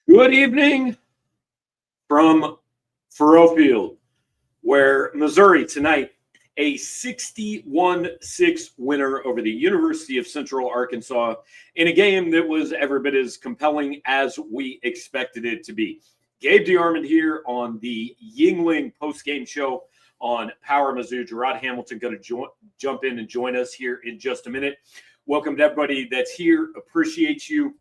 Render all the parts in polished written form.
Good evening from Faurot Field, where Missouri tonight, a 61-6 winner over the University of Central Arkansas in a game that was every bit as compelling as we expected it to be. Gabe DeArmond here on the Yuengling postgame show on Power Mizzou. Gerard Hamilton going to jump in and join us here in just a minute. Welcome to everybody that's here. Appreciate you.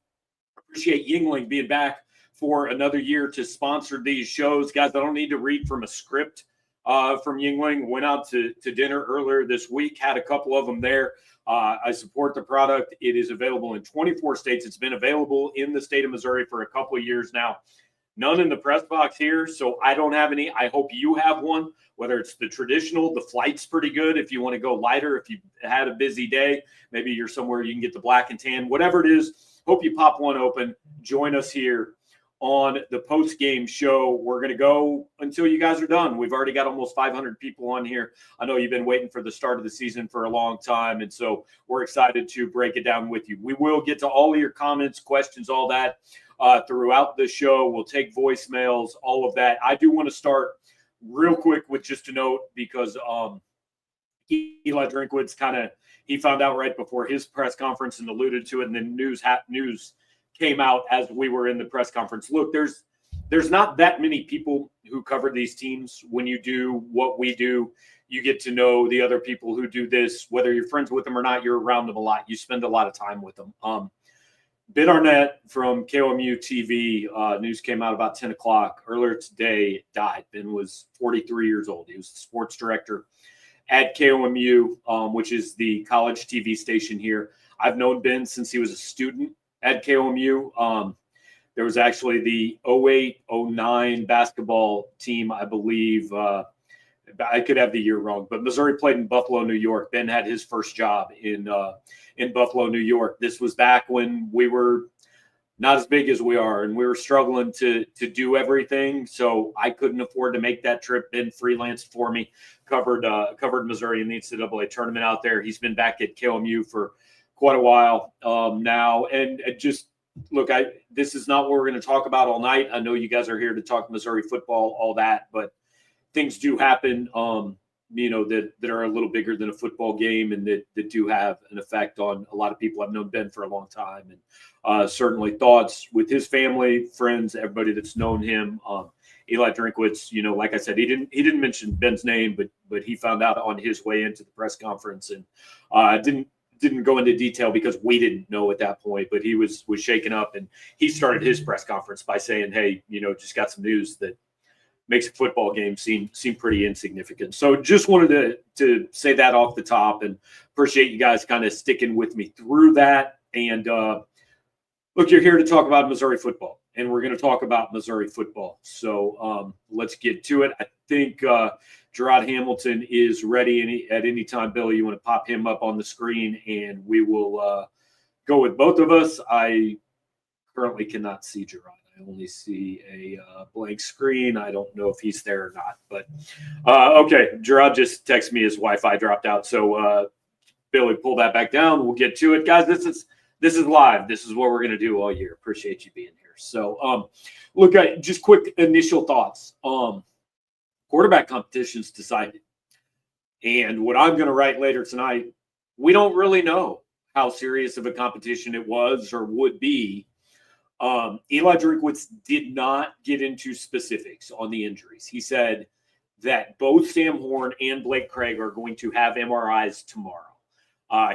Appreciate Yuengling being back for another year to sponsor these shows. Guys, I don't need to read from a script from Yuengling. Went out to dinner earlier this week, had a couple of them there. I support the product. It is available in 24 states. It's been available in the state of Missouri for a couple of years now. None in the press box here, so I don't have any. I hope you have one, whether it's the traditional. The flight's pretty good if you want to go lighter, if you had a busy day. Maybe you're somewhere you can get the black and tan. Whatever it is, hope you pop one open. Join us here on the post-game show. We're going to go until you guys are done. We've already got almost 500 people on here. I know you've been waiting for the start of the season for a long time, and so we're excited to break it down with you. We will get to all of your comments, questions, all that throughout the show. We'll take voicemails, all of that. I do want to start real quick with just a note because Eli Drinkwitz he found out right before his press conference and alluded to it, and then news came out as we were in the press conference. Look, there's not that many people who cover these teams. When you do what we do, you get to know the other people who do this. Whether you're friends with them or not, you're around them a lot. You spend a lot of time with them. Ben Arnett from KOMU TV, news came out about 10 o'clock earlier today, died. Ben was 43 years old. He was the sports director at KOMU, which is the college TV station here. I've known Ben since he was a student at KOMU. There was actually the 08-09 basketball team, I believe. I could have the year wrong, but Missouri played in Buffalo, New York. Ben had his first job in Buffalo, New York. This was back when we were not as big as we are, and we were struggling to do everything. So I couldn't afford to make that trip. Ben freelanced for me, covered Missouri in the NCAA tournament out there. He's been back at KOMU for quite a while now, and just look, this is not what we're going to talk about all night. I know you guys are here to talk Missouri football, all that, but things do happen, that are a little bigger than a football game, and that do have an effect on a lot of people. I've known Ben for a long time, and certainly thoughts with his family, friends, everybody that's known him. Eli Drinkwitz, like I said, he didn't mention Ben's name, but he found out on his way into the press conference, and didn't go into detail because we didn't know at that point, but he was shaken up, and he started his press conference by saying, hey, just got some news that makes a football game seem pretty insignificant. So just wanted to say that off the top, and appreciate you guys kind of sticking with me through that. And look, you're here to talk about Missouri football, and we're going to talk about Missouri football. So let's get to it. I think Gerard Hamilton is ready at any time. Billy, you want to pop him up on the screen, and we will go with both of us. I currently cannot see Gerard. I only see a blank screen. I don't know if he's there or not. But okay, Gerard just texted me his Wi-Fi dropped out. So Billy, pull that back down. We'll get to it, guys. This is live. This is what we're going to do all year. Appreciate you being here. So look, just quick initial thoughts. Quarterback competition's decided. And what I'm going to write later tonight, we don't really know how serious of a competition it was or would be. Eli Drinkwitz did not get into specifics on the injuries. He said that both Sam Horn and Blake Craig are going to have MRIs tomorrow.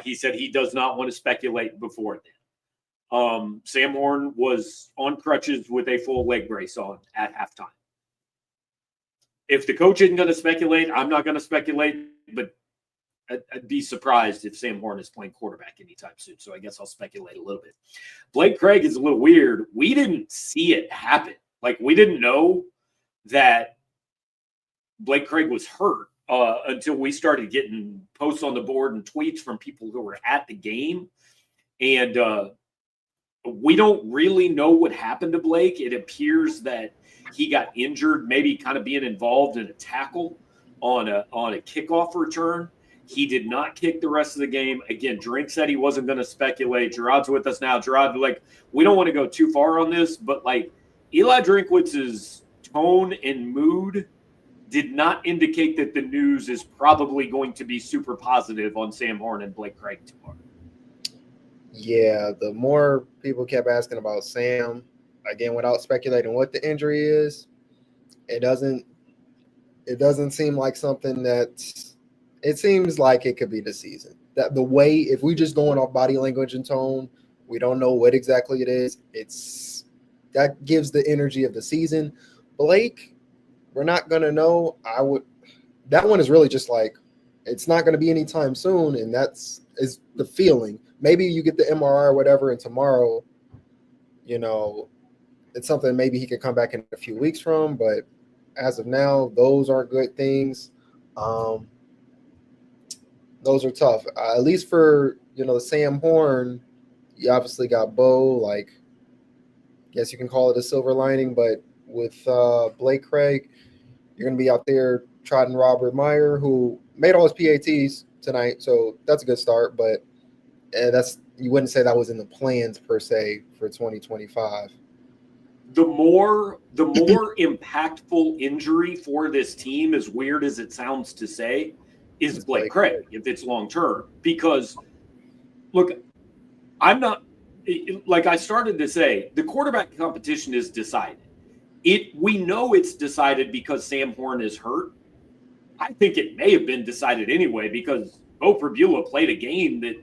He said he does not want to speculate before then. Sam Horn was on crutches with a full leg brace on at halftime. If the coach isn't going to speculate, I'm not going to speculate, but I'd be surprised if Sam Horn is playing quarterback anytime soon. So I guess I'll speculate a little bit. Blake Craig is a little weird. We didn't see it happen. Like, we didn't know that Blake Craig was hurt until we started getting posts on the board and tweets from people who were at the game. And we don't really know what happened to Blake. It appears that he got injured, maybe kind of being involved in a tackle on a kickoff return. He did not kick the rest of the game. Again, Drink said he wasn't going to speculate. Gerard's with us now. Gerard, we don't want to go too far on this, but Eli Drinkwitz's tone and mood did not indicate that the news is probably going to be super positive on Sam Horn and Blake Craig tomorrow. Yeah, the more people kept asking about Sam, again, without speculating what the injury is, it doesn't seem like something it seems like it could be the season. That the way, if we just going off body language and tone, we don't know what exactly it is. That gives the energy of the season. Blake, we're not gonna know. That one is really just like it's not gonna be anytime soon, and is the feeling. Maybe you get the MRI or whatever, and tomorrow, it's something maybe he could come back in a few weeks from. But as of now, those aren't good things. Those are tough. At least for Sam Horn, you obviously got Bo. Like, guess you can call it a silver lining. But with Blake Craig, you're gonna be out there trotting Robert Meyer, who made all his PATs tonight, so that's a good start. But you wouldn't say that was in the plans per se for 2025. The more impactful injury for this team, as weird as it sounds to say, is Blake Craig if it's long term. Because look, I'm not like I started to say, the quarterback competition is decided. We know it's decided because Sam Horn is hurt. I think it may have been decided anyway because Bo Pribula played a game that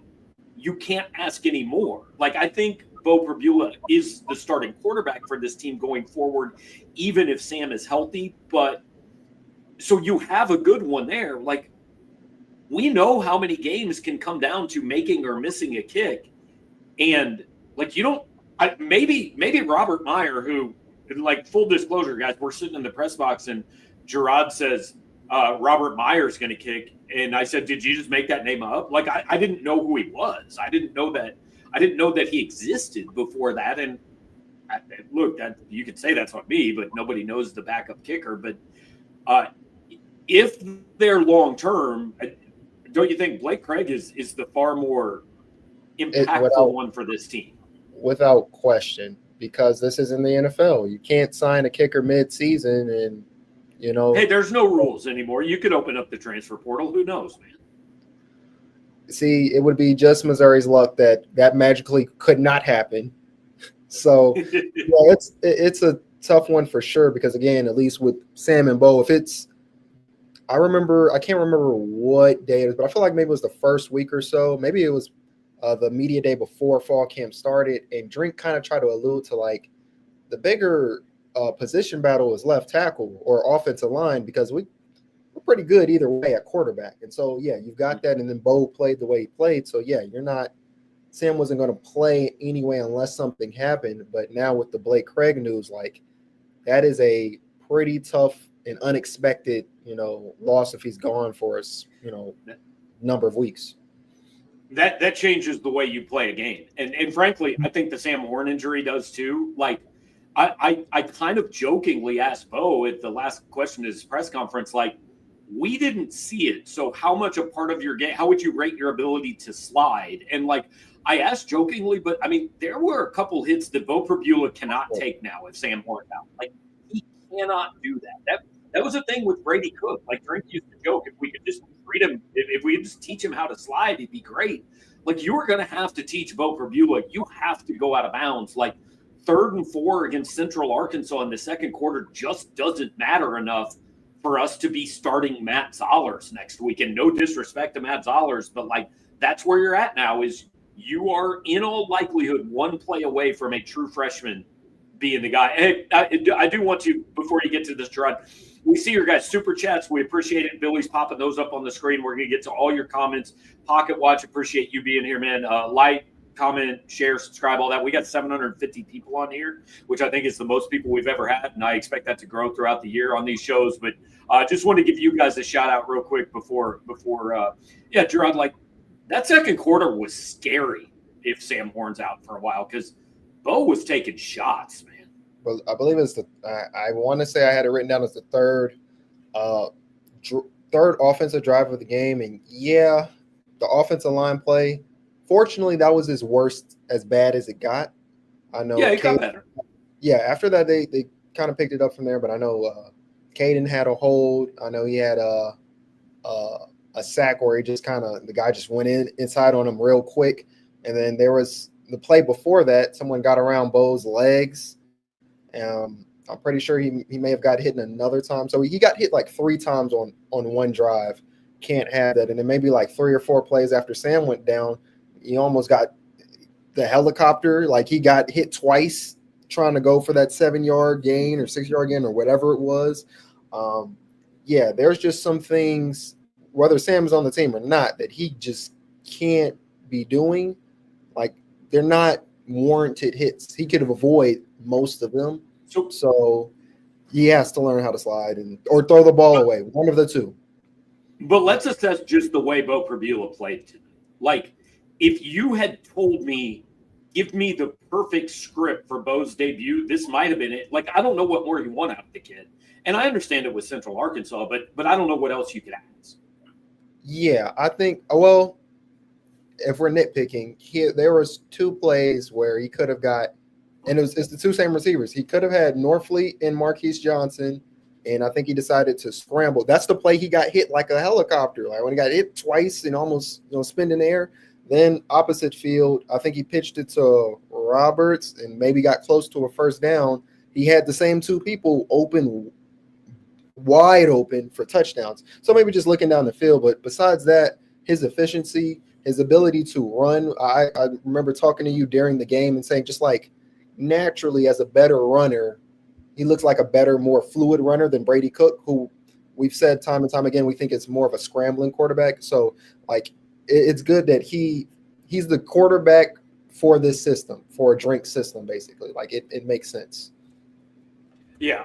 you can't ask anymore. Like, I think Bo Pribula is the starting quarterback for this team going forward, even if Sam is healthy. But so you have a good one there. Like, we know how many games can come down to making or missing a kick. And like, maybe Robert Meyer, who, like, full disclosure, guys, we're sitting in the press box and Jarod says, Robert Meyer's going to kick. And I said, did you just make that name up? Like, I didn't know who he was. I didn't know that he existed before that. And look, that you could say that's on me, but nobody knows the backup kicker. But if they're long-term, don't you think Blake Craig is the far more impactful one for this team? Without question, because this is in the NFL. You can't sign a kicker mid-season and, hey, there's no rules anymore. You could open up the transfer portal. Who knows, man? See, it would be just Missouri's luck that magically could not happen. So yeah, it's a tough one for sure because, again, at least with Sam and Bo, I can't remember what day it was, but I feel like maybe it was the first week or so. Maybe it was the media day before fall camp started, and Drink kind of tried to allude to, like, the bigger position battle is left tackle or offensive line because we're pretty good either way at quarterback. And so, yeah, you've got that. And then Bo played the way he played. So, yeah, Sam wasn't going to play anyway unless something happened. But now with the Blake Craig news, like, that is a pretty tough and unexpected, loss if he's gone for us, number of weeks. That changes the way you play a game. And frankly, I think the Sam Horn injury does too. Like, I kind of jokingly asked Bo at the last question of his press conference, like, we didn't see it. So how much a part of your game, how would you rate your ability to slide? And, like, I asked jokingly, but I mean, there were a couple hits that Bo Pribula cannot take now if Sam Horn's out. Like, he cannot do that. That was a thing with Brady Cook. Like, Drink used to joke, if we could just treat him, if we could just teach him how to slide, he'd be great. Like, you were going to have to teach Bo Pribula. You have to go out of bounds. Like, 3rd and 4 against Central Arkansas in the second quarter just doesn't matter enough for us to be starting Matt Zollers next week. And no disrespect to Matt Zollers, but, like, that's where you're at now is you are in all likelihood one play away from a true freshman being the guy. Hey, I do want to, before you get to this, Gerard, we see your guys' super chats. We appreciate it. Billy's popping those up on the screen. We're going to get to all your comments. Pocket Watch, appreciate you being here, man. Like, comment, share, subscribe, all that. We got 750 people on here, which I think is the most people we've ever had, and I expect that to grow throughout the year on these shows. But just want to give you guys a shout out real quick before Gerard, like, that second quarter was scary if Sam Horn's out for a while because Bo was taking shots, man. Well, I believe it's I want to say I had it written down as the third offensive drive of the game. And, yeah, the offensive line play, fortunately, that was as bad as it got. I know. Yeah, it got better. yeah, after that they kind of picked it up from there. But I know Caden had a hold. I know he had a sack where he just kind of the guy just went inside on him real quick, and then there was the play before that. Someone got around Bo's legs. I'm pretty sure he may have got hit another time. So he got hit like 3 times on one drive. Can't have that. And then maybe like 3 or 4 plays after Sam went down, he almost got the helicopter. Like he got hit twice trying to go for that 7-yard gain or 6-yard gain or whatever it was. Yeah, there's just some things, whether Sam's on the team or not, that he just can't be doing. Like they're not warranted hits. He could avoid most of them. So he has to learn how to slide or throw the ball away. One of the two. But let's assess just the way Bo Prabula played tonight. Like, if you had told me, give me the perfect script for Bo's debut, this might have been it. Like, I don't know what more you want out of the kid. And I understand it was Central Arkansas, but I don't know what else you could ask. Yeah, I think, well, if we're nitpicking, there was 2 plays where he could have got, and it's the 2 same receivers. He could have had Norfleet and Marquise Johnson, and I think he decided to scramble. That's the play he got hit like a helicopter. Like when he got hit twice and almost spinned in the air. Then opposite field, I think he pitched it to Roberts and maybe got close to a first down. He had the same 2 people wide open for touchdowns. So maybe just looking down the field. But besides that, his efficiency, his ability to run, I remember talking to you during the game and saying just like naturally as a better runner, he looks like a better, more fluid runner than Brady Cook, who we've said time and time again, we think is more of a scrambling quarterback. So like it's good that he's the quarterback for this system, for a drink system, basically. Like it makes sense. Yeah.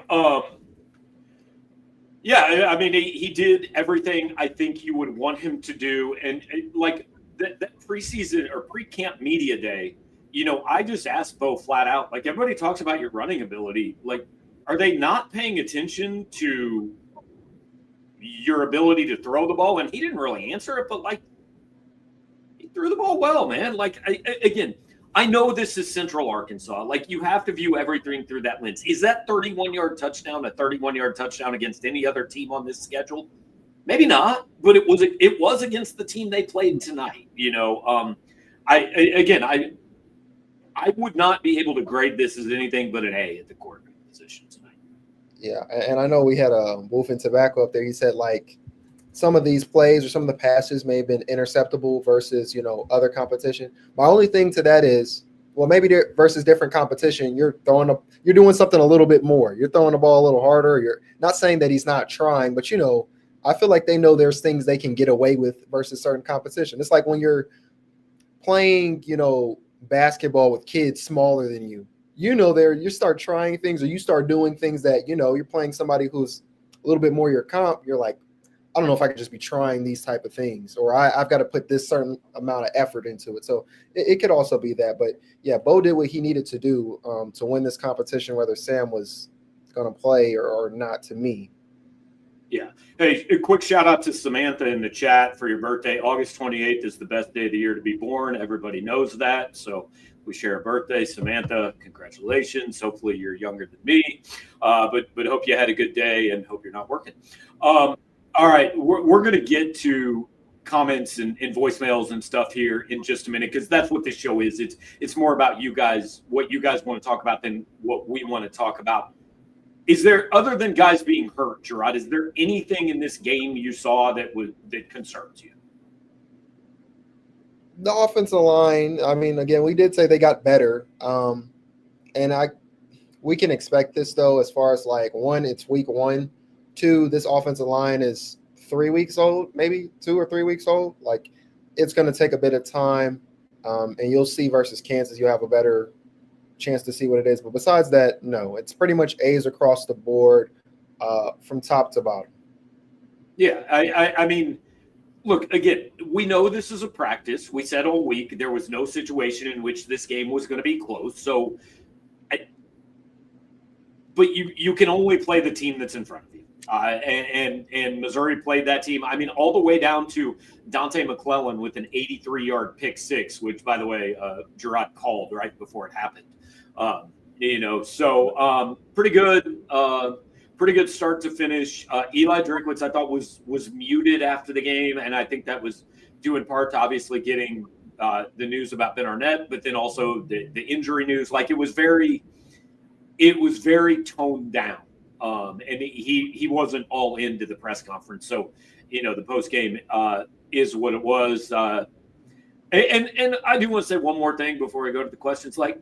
Yeah, I mean, he did everything I think you would want him to do. And like that preseason or pre-camp media day, I just asked Bo flat out, like everybody talks about your running ability. Like, are they not paying attention to your ability to throw the ball? And he didn't really answer it, but like he threw the ball well, man. Like, again, I know this is Central Arkansas. Like, you have to view everything through that lens. Is that 31-yard touchdown a 31-yard touchdown against any other team on this schedule? Maybe not, but it was against the team they played tonight. I would not be able to grade this as anything but an A at the quarterback position tonight. Yeah, and I know we had a Wolf and Tobacco up there. He said like some of these plays or some of the passes may have been interceptable versus other competition. My only thing to that is, well, maybe versus different competition, you're doing something a little bit more. You're throwing the ball a little harder. You're not saying that he's not trying, but I feel like they know there's things they can get away with versus certain competition. It's like when you're playing, basketball with kids smaller than you. You start trying things or you start doing things that, you're playing somebody who's a little bit more your comp. You're like, I don't know if I could just be trying these type of things, or I've got to put this certain amount of effort into it. So it could also be that. But yeah, Bo did what he needed to do to win this competition, whether Sam was going to play or not, to me. Yeah. Hey, a quick shout out to Samantha in the chat for your birthday. August 28th is the best day of the year to be born. Everybody knows that. So we share a birthday. Samantha, congratulations. Hopefully you're younger than me. But hope you had a good day and hope you're not working. All right. We're going to get to comments and voicemails and stuff here in just a minute, because that's what this show is. It's more about you guys, what you guys want to talk about than what we want to talk about. Is there, other than guys being hurt, Jarod, is there anything in this game you saw that concerns you? The offensive line, I mean, again, we did say they got better. And we can expect this, though, as far as like, 1, it's week 1. 2, this offensive line is 3 weeks old, maybe 2 or 3 weeks old. Like, it's going to take a bit of time. And you'll see versus Kansas, you have a better chance to see what it is. But besides that, no, it's pretty much A's across the board from top to bottom. Yeah, I mean, look, again, we know this is a practice. We said all week there was no situation in which this game was going to be close. So, but you can only play the team that's in front of you. And Missouri played that team. I mean, all the way down to Dante McClellan with an 83-yard pick six, which, by the way, Gerard called right before it happened. So pretty good. Pretty good start to finish. Eli Drinkwitz, I thought was muted after the game, and I think that was due in part to obviously getting the news about Ben Arnett, but then also the injury news. Like it was very toned down, and he wasn't all into the press conference. So the post game is what it was. And I do want to say one more thing before we go to the questions. Like,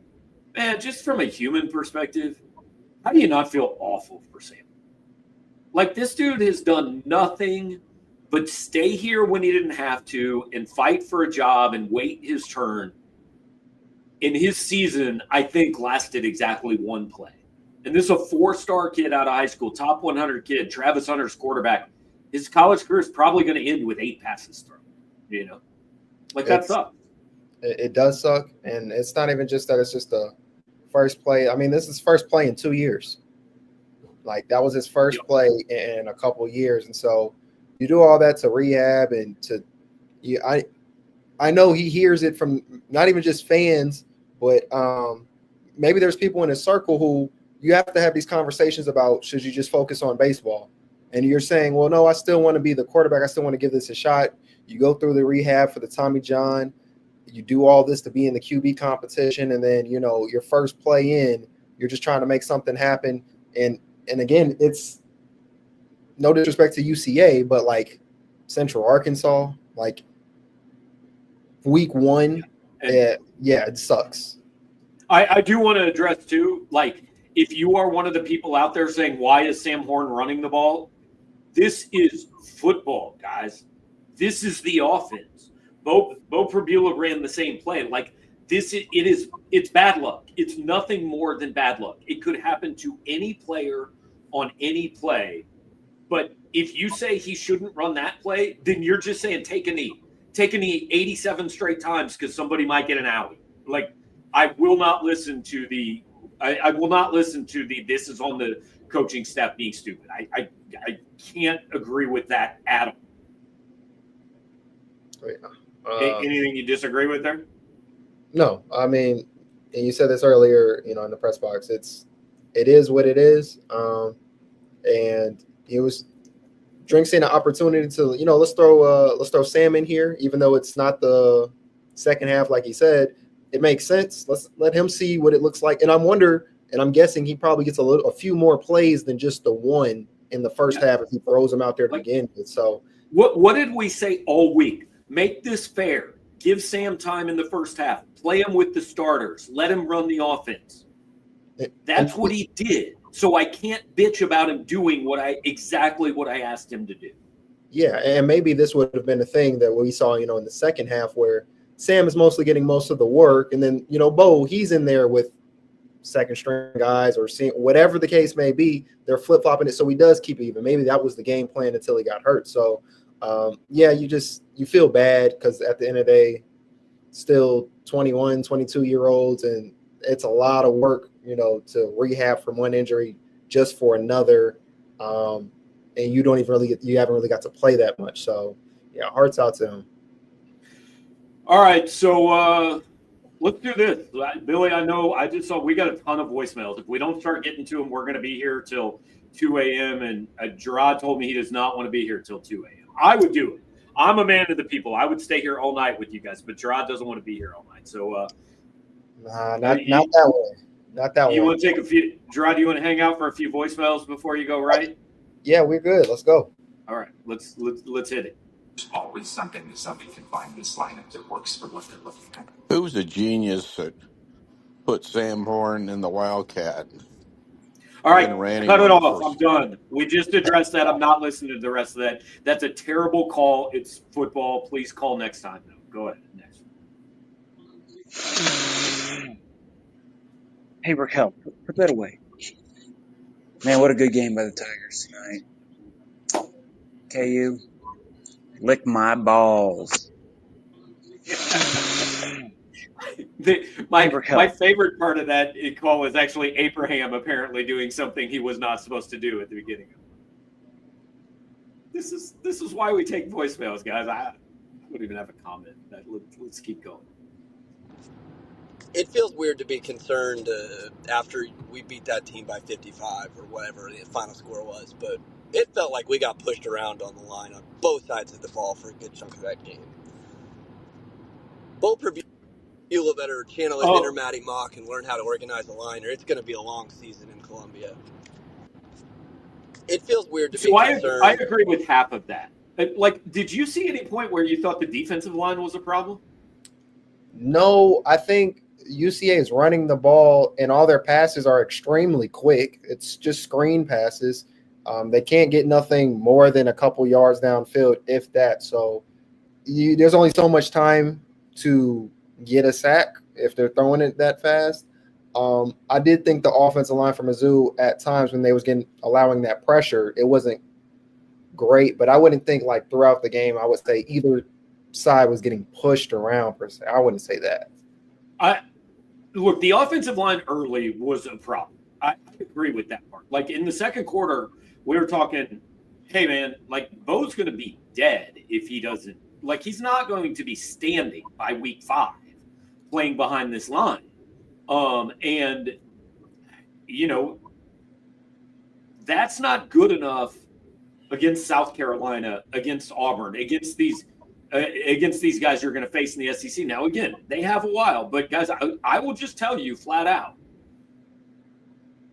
man, just from a human perspective, how do you not feel awful for Sam? Like, this dude has done nothing but stay here when he didn't have to and fight for a job and wait his turn. And his season, I think, lasted exactly one play. And this is a 4-star kid out of high school, top 100 kid, Travis Hunter's quarterback. His college career is probably going to end with 8 passes thrown. Like, that sucks. It does suck. And it's not even just that it's just the first play. I mean, this is first play in 2 years. Like, that was his first play in a couple of years. And so you do all that to rehab and to I know he hears it from not even just fans, but maybe there's people in his circle who you have to have these conversations about, should you just focus on baseball? And you're saying, well, no, I still want to be the quarterback. I still want to give this a shot. You go through the rehab for the Tommy John. You do all this to be in the QB competition. And then, your first play in, you're just trying to make something happen. And again, it's no disrespect to UCA, but like Central Arkansas, like week 1, it sucks. I do want to address too, like, if you are one of the people out there saying, why is Sam Horn running the ball? This is football, guys. This is the offense. Bo Prabula ran the same play. Like, it's bad luck. It's nothing more than bad luck. It could happen to any player on any play. But if you say he shouldn't run that play, then you're just saying take a knee. Take a knee 87 straight times because somebody might get an alley. Like, I will not listen to the this is on the coaching staff being stupid. I can't agree with that at all. Anything you disagree with there? No, I mean, and you said this earlier, in the press box. It is what it is. And it was Drink seeing an opportunity to, let's throw Sam in here, even though it's not the second half, like he said. It makes sense. Let's let him see what it looks like. And I'm guessing he probably gets a few more plays than just the one in the first half if he throws him out there to begin with. So what did we say all week? Make this fair. Give Sam time in the first half. Play him with the starters. Let him run the offense. That's what he did. So I can't bitch about him doing exactly what I asked him to do. Yeah, and maybe this would have been a thing that we saw, in the second half where Sam is mostly getting most of the work, and then, Bo, he's in there with second string guys or whatever the case may be. They're flip-flopping it, so he does keep it even. Maybe that was the game plan until he got hurt. So, you feel bad because at the end of the day, still 21, 22-year-olds, and it's a lot of work, to rehab from one injury just for another. And you haven't really got to play that much. So, yeah, hearts out to him. All right, so let's do this. Billy, I know I just saw we got a ton of voicemails. If we don't start getting to them, we're going to be here till 2 a.m. And Jarod told me he does not want to be here till 2 a.m. I would do it. I'm a man of the people. I would stay here all night with you guys, but Jarod doesn't want to be here all night. So, not that way. Not that way. You want to take a few, Gerard? You want to hang out for a few voicemails before you go, right? Yeah, we're good. Let's go. All right, let's hit it. There's always something that somebody can find this lineup that works for what they're looking at. Who's the genius that put Sam Horn in the Wildcat? All right, cut it off. First. I'm done. We just addressed that. I'm not listening to the rest of that. That's a terrible call. It's football. Please call next time. No, go ahead. Next. Hey, Raquel, put that away. Man, what a good game by the Tigers tonight. KU, lick my balls. My favorite part of that call was actually Abraham apparently doing something he was not supposed to do at the beginning. This is why we take voicemails, guys. I don't even have a comment. Let's keep going. it feels weird to be concerned after we beat that team by 55 or whatever the final score was, but it felt like we got pushed around on the line on both sides of the ball for a good chunk of that game. Both review better channel his inner Oh, Matty Mock and learn how to organize a line, or it's going to be a long season in Columbia. It feels weird to be so I concerned. agree with half of that. Like, did you see any point where you thought the defensive line was a problem? No, I think UCA is running the ball, and all their passes are extremely quick. It's just screen passes. They can't get nothing more than a couple yards downfield, if that. So there's only so much time to get a sack if they're throwing it that fast. I did think the offensive line for Mizzou at times when they was allowing that pressure, it wasn't great, but I wouldn't think like throughout the game I would say either side was getting pushed around per se. I wouldn't say that. Look, the offensive line early was a problem. I agree with that part. Like in the second quarter, we were talking, hey man, like Bo's going to be dead if he doesn't. Like he's not going to be standing by week 5 playing behind this line. And you know, that's not good enough against South Carolina, against Auburn, against these guys you're going to face in the SEC. Now, again, they have a while, but guys, I will just tell you flat out,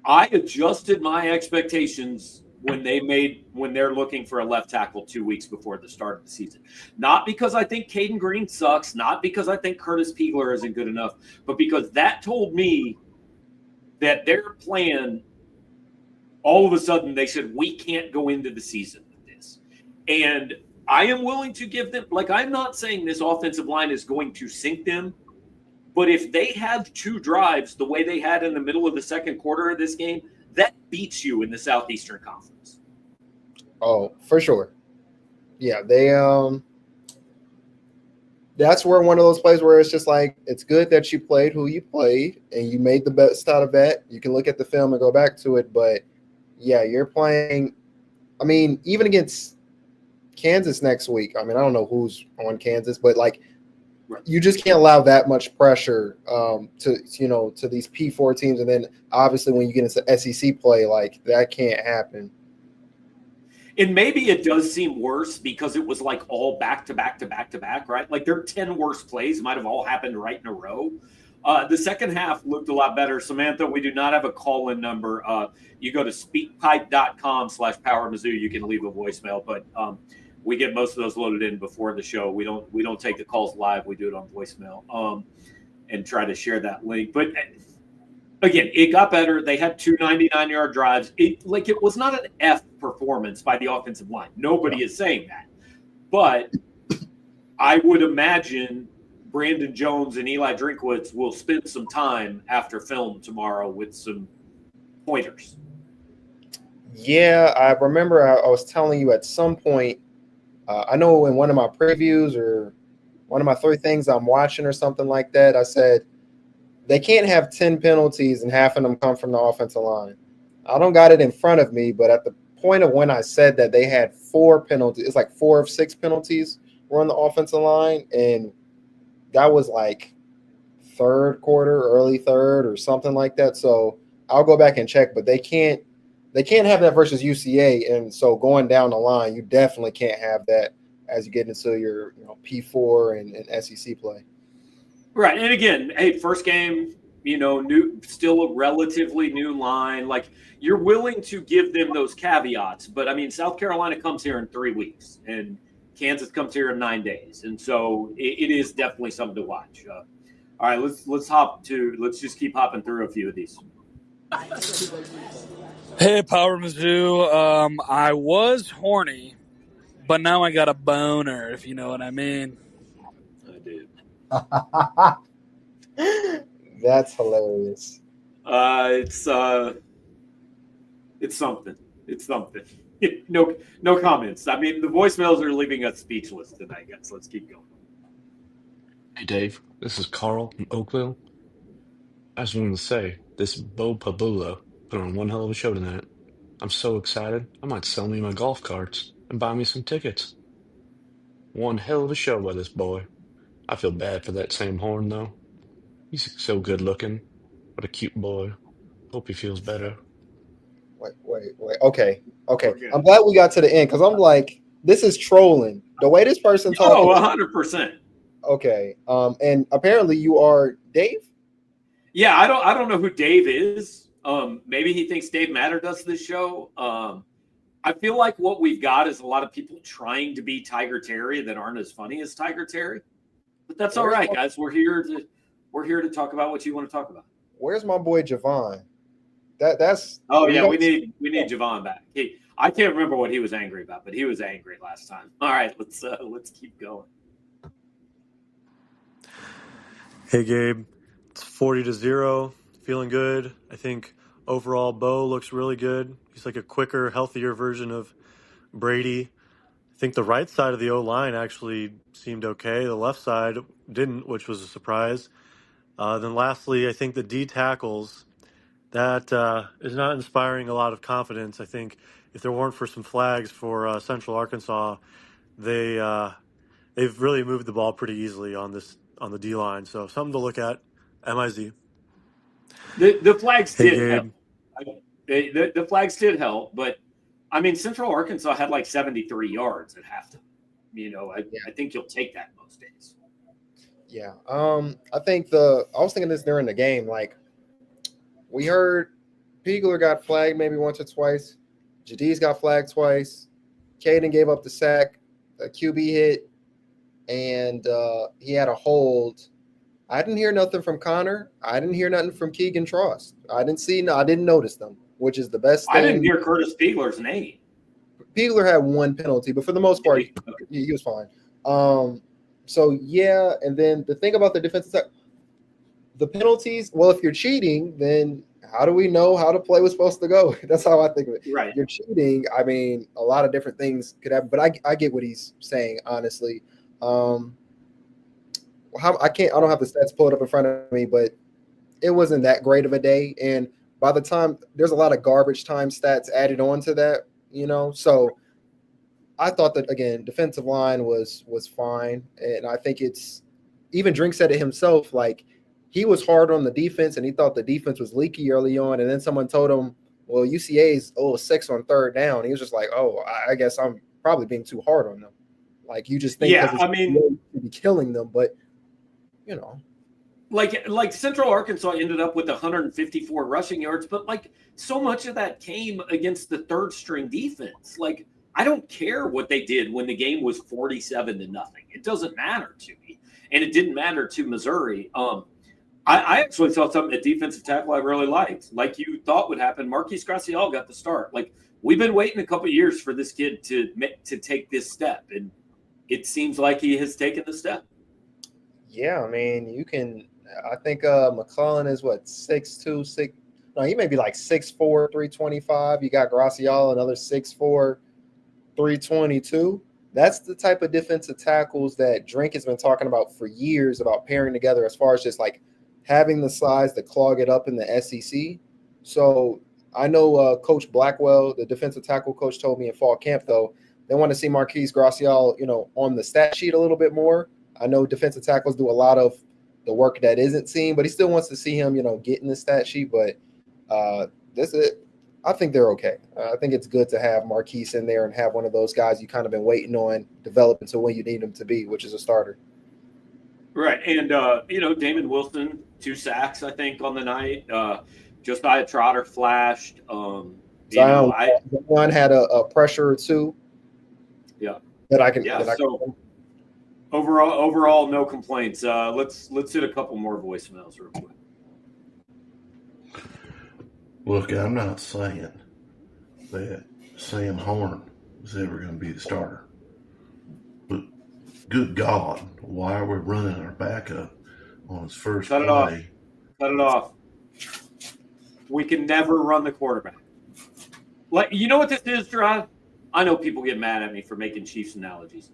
I adjusted my expectations when they're looking for a left tackle 2 weeks before the start of the season. Not because I think Caden Green sucks, not because I think Curtis Peagler isn't good enough, but because that told me that their plan, all of a sudden they said, we can't go into the season with this. And I am willing to give them, like, I'm not saying this offensive line is going to sink them, but if they have 2 drives the way they had in the middle of the second quarter of this game, that beats you in the Southeastern Conference. Oh, for sure. Yeah, that's where one of those plays where it's just like, it's good that you played who you played and you made the best out of that. You can look at the film and go back to it, but yeah, you're playing. I mean, even against Kansas next week. I mean, I don't know who's on Kansas, but like, you just can't allow that much pressure to these P4 teams, and then obviously when you get into SEC play, like that can't happen. And maybe it does seem worse because it was like all back to back to back to back, right? Like their 10 worst plays might have all happened right in a row. The second half looked a lot better. Samantha, we do not have a call-in number. You go to speakpipe.com/powermizzou. You can leave a voicemail, but we get most of those loaded in before the show. We don't take the calls live. We do it on voicemail and try to share that link. But again, it got better. They had 2 99-yard drives. It was not an F performance by the offensive line. Nobody is saying that. But I would imagine Brandon Jones and Eli Drinkwitz will spend some time after film tomorrow with some pointers. Yeah, I remember I was telling you at some point, I know in one of my previews or one of my 3 things I'm watching or something like that, I said they can't have 10 penalties and half of them come from the offensive line. I don't got it in front of me, but at the point of when I said that they had 4 penalties, it's like 4 of 6 penalties were on the offensive line, and that was like third quarter, early third or something like that. So I'll go back and check, but they can't have that versus UCA. And so going down the line, you definitely can't have that as you get into your P4 and SEC play. Right. And again, hey, first game, still a relatively new line. Like you're willing to give them those caveats, but I mean, South Carolina comes here in 3 weeks and Kansas comes here in 9 days. And so it is definitely something to watch. All right, let's just keep hopping through a few of these. Hey, Power Mizzou. I was horny, but now I got a boner, if you know what I mean. I do. That's hilarious. It's something. It's something. No comments. I mean, the voicemails are leaving us speechless tonight, guys. Let's keep going. Hey Dave, this is Carl from Oakville. I just wanted to say, this Bo Pabulo put on one hell of a show tonight. I'm so excited, I might sell me my golf carts and buy me some tickets. One hell of a show by this boy. I feel bad for that Sam Horn, though. He's so good looking. What a cute boy. Hope he feels better. Wait. Okay. We're good. I'm glad we got to the end because I'm like, this is trolling. The way this person talking. Oh, 100%. Okay. And apparently you are Dave. Yeah, I don't know who Dave is. Maybe he thinks Dave Matter does this show. I feel like what we've got is a lot of people trying to be Tiger Terry that aren't as funny as Tiger Terry. But that's all right, guys. We're here to talk about what you want to talk about. Where's my boy Javon? That's we need Javon back. I can't remember what he was angry about, but he was angry last time. All right, let's keep going. Hey Gabe, it's 40-0. Feeling good. I think overall Bo looks really good. He's like a quicker, healthier version of Brady. I think the right side of the O-line actually seemed okay. The left side didn't, which was a surprise. Then lastly, I think the D tackles, that is not inspiring a lot of confidence. I think if there weren't for some flags for Central Arkansas, they've really moved the ball pretty easily on the D line. So something to look at. MIZ. The flags Hey did help. Gabe. The flags did help, but I mean, Central Arkansas had like 73 yards at halftime. I think you'll take that most days. Yeah. I think I was thinking this during the game. Like, we heard Piegler got flagged maybe once or twice. Jadis got flagged twice. Caden gave up the sack, a QB hit, and he had a hold. I didn't hear nothing from Connor. I didn't hear nothing from Keegan Trost. I didn't notice them, which is the best thing. I didn't hear Curtis Piegler's name. Piegler had one penalty, but for the most part, he was fine. So, yeah, and then the thing about the defensive side, the penalties, well, if you're cheating, then how do we know how the play was supposed to go? That's how I think of it. Right. If you're cheating, I mean, a lot of different things could happen, but I get what he's saying, honestly. I don't have the stats pulled up in front of me, but it wasn't that great of a day. And by the time there's a lot of garbage time stats added on to that, so I thought that, again, defensive line was fine. And I think even Drink said it himself, like, he was hard on the defense and he thought the defense was leaky early on. And then someone told him, well, UCA's 6 on third down. He was just like, oh, I guess I'm probably being too hard on them. Like, you just think to be killing them, but like Central Arkansas ended up with 154 rushing yards, but like so much of that came against the third string defense. Like, I don't care what they did when the game was 47-0. It doesn't matter to me, and it didn't matter to Missouri. I actually saw something at defensive tackle I really liked, like you thought would happen. Marquise Gracial got the start. Like, we've been waiting a couple of years for this kid to take this step, and it seems like he has taken the step. Yeah, I mean, you can. I think McClellan is 6'2", 6. No, he may be like 6'4", 325. You got Gracial, another 6'4", 322. That's the type of defensive tackles that Drink has been talking about for years, about pairing together as far as just like having the size to clog it up in the SEC. So I know Coach Blackwell, the defensive tackle coach, told me in fall camp, though, they want to see Marquise Gracial, on the stat sheet a little bit more. I know defensive tackles do a lot of the work that isn't seen, but he still wants to see him, get in the stat sheet. But I think they're okay. I think it's good to have Marquise in there and have one of those guys you kind of been waiting on developing to when you need him to be, which is a starter. Right. And, Damon Wilson, 2 sacks, I think, on the night. Josiah Trotter flashed. Zion had a pressure or two. Yeah. Overall, no complaints. Let's hit a couple more voicemails real quick. Look, I'm not saying that Sam Horn is ever going to be the starter, but good God, why are we running our backup on his first play? Cut it off. We can never run the quarterback. Like, you know what this is, Gerard? I know people get mad at me for making Chiefs analogies.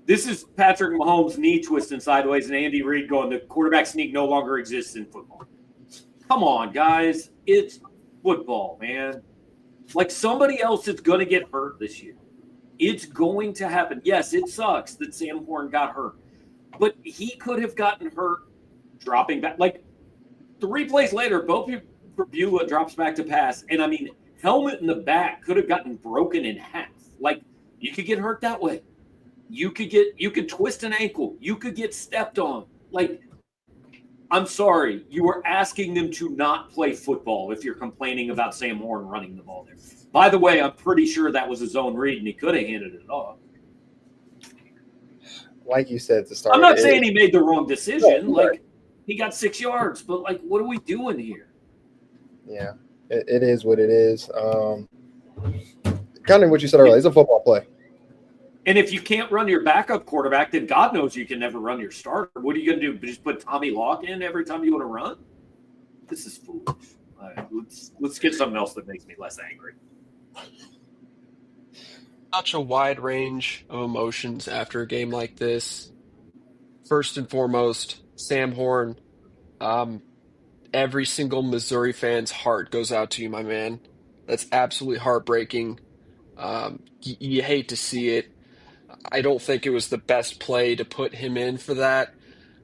This is Patrick Mahomes' knee twisting sideways and Andy Reid going, the quarterback sneak no longer exists in football. Come on, guys. It's football, man. Like, somebody else is going to get hurt this year. It's going to happen. Yes, it sucks that Sam Horn got hurt, but he could have gotten hurt dropping back. Like, 3 plays later, Bo Beulah drops back to pass. And, I mean, helmet in the back could have gotten broken in half. Like, you could get hurt that way. You could twist an ankle. You could get stepped on. Like, I'm sorry. You were asking them to not play football if you're complaining about Sam Horn running the ball there. By the way, I'm pretty sure that was a zone read, and he could have handed it off. Like you said at the start. I'm not saying he made the wrong decision. No, like, he got 6 yards, but, like, what are we doing here? Yeah, it is what it is. Kind of what you said earlier. It's a football play. And if you can't run your backup quarterback, then God knows you can never run your starter. What are you going to do? Just put Tommy Locke in every time you want to run? This is foolish. All right, let's get something else that makes me less angry. Such a wide range of emotions after a game like this. First and foremost, Sam Horn. Every single Missouri fan's heart goes out to you, my man. That's absolutely heartbreaking. You hate to see it. I don't think it was the best play to put him in for that.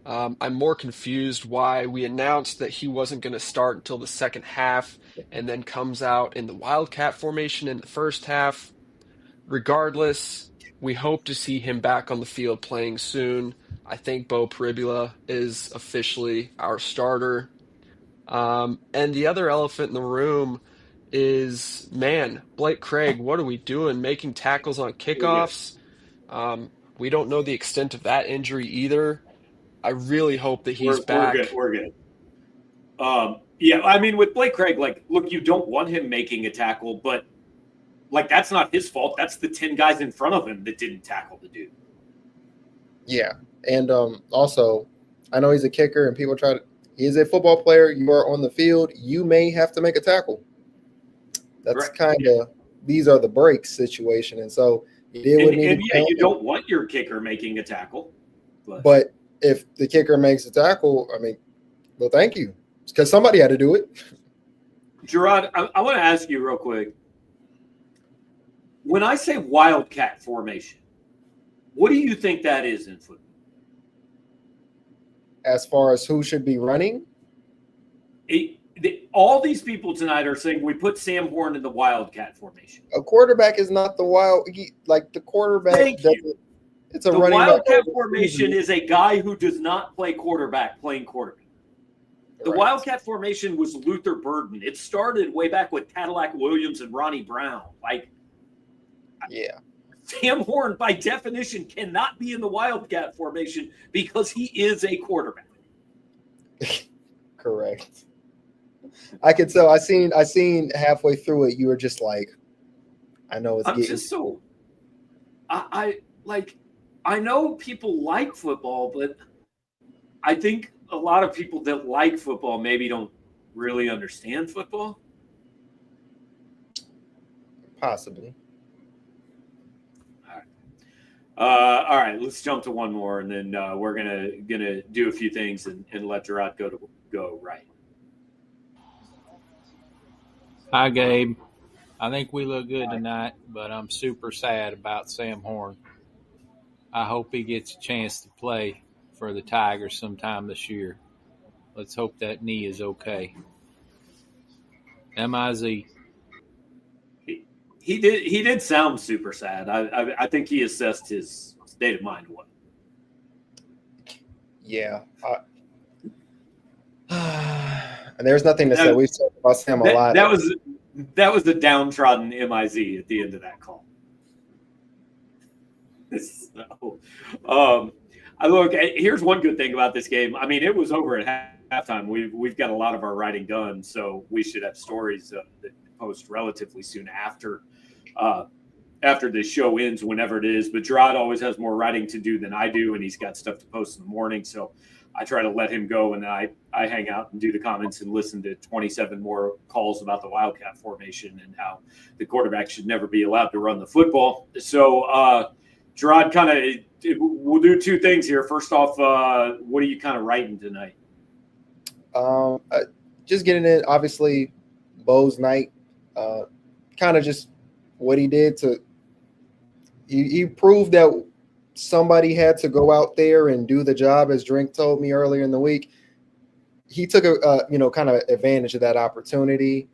I'm more confused why we announced that he wasn't going to start until the second half and then comes out in the Wildcat formation in the first half. Regardless, we hope to see him back on the field playing soon. I think Bo Pribula is officially our starter. And the other elephant in the room is, man, Blake Craig, what are we doing? Making tackles on kickoffs? We don't know the extent of that injury either. I really hope that he's back. We're good. Yeah, I mean, with Blake Craig, like, look, you don't want him making a tackle, but, like, that's not his fault. That's the 10 guys in front of him that didn't tackle the dude. Yeah, and also, I know he's a kicker, and people try to. He is a football player. You are on the field. You may have to make a tackle. That's kind of these are the breaks situation, and so you did what needed. Yeah, you don't want your kicker making a tackle, but if the kicker makes a tackle, I mean, well, thank you, because somebody had to do it. Gerard, I want to ask you real quick. When I say Wildcat formation, what do you think that is in football? As far as who should be running? All these people tonight are saying we put Sam Horn in the Wildcat formation. A quarterback is not the the quarterback. Thank you. It's a the running Wildcat formation is a guy who does not play quarterback playing quarterback. The Wildcat formation was Luther Burden. It started way back with Cadillac Williams and Ronnie Brown. Yeah. Sam Horn, by definition, cannot be in the Wildcat formation because he is a quarterback. Correct. I could tell. I seen halfway through it. You were just like, I know it's. I'm just so. I know people like football, but I think a lot of people that like football maybe don't really understand football. Possibly. All right, let's jump to one more, and then we're gonna do a few things and let Jarod go right. Hi, Gabe. I think we look good tonight, but I'm super sad about Sam Horn. I hope he gets a chance to play for the Tigers sometime this year. Let's hope that knee is okay. MIZ. He did sound super sad. I think he assessed his state of mind well. Yeah. And there's nothing to say. We've talked about Sam a lot. That was the downtrodden MIZ at the end of that call. So, look, here's one good thing about this game. I mean, it was over at halftime. We've got a lot of our writing done, so we should have stories that post relatively soon after the show ends, whenever it is. But Jarod always has more writing to do than I do, and he's got stuff to post in the morning. So I try to let him go, and I hang out and do the comments and listen to 27 more calls about the Wildcat formation and how the quarterback should never be allowed to run the football. So Jarod, we'll do two things here. First off, what are you kind of writing tonight? Just getting in, obviously, Bo's night, kind of just what he did to he proved that somebody had to go out there and do the job, as Drink told me earlier in the week. he took a kind of advantage of that opportunity,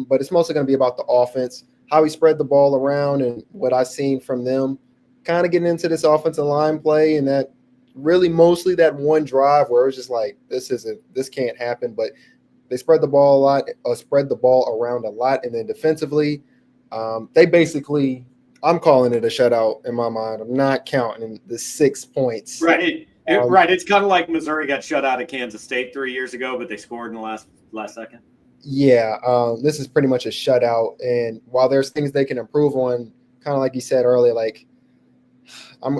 but it's mostly going to be about the offense, how he spread the ball around, and what I've seen from them, kind of getting into this offensive line play, and that really mostly that one drive where it was just like this can't happen, but they spread the ball a lot, spread the ball around a lot, and then defensively, they basically. I'm calling it a shutout in my mind. I'm not counting the 6 points. Right. Right. It's kind of like Missouri got shut out of Kansas State 3 years ago, but they scored in the last second. Yeah. This is pretty much a shutout. And while there's things they can improve on, kind of like you said earlier, like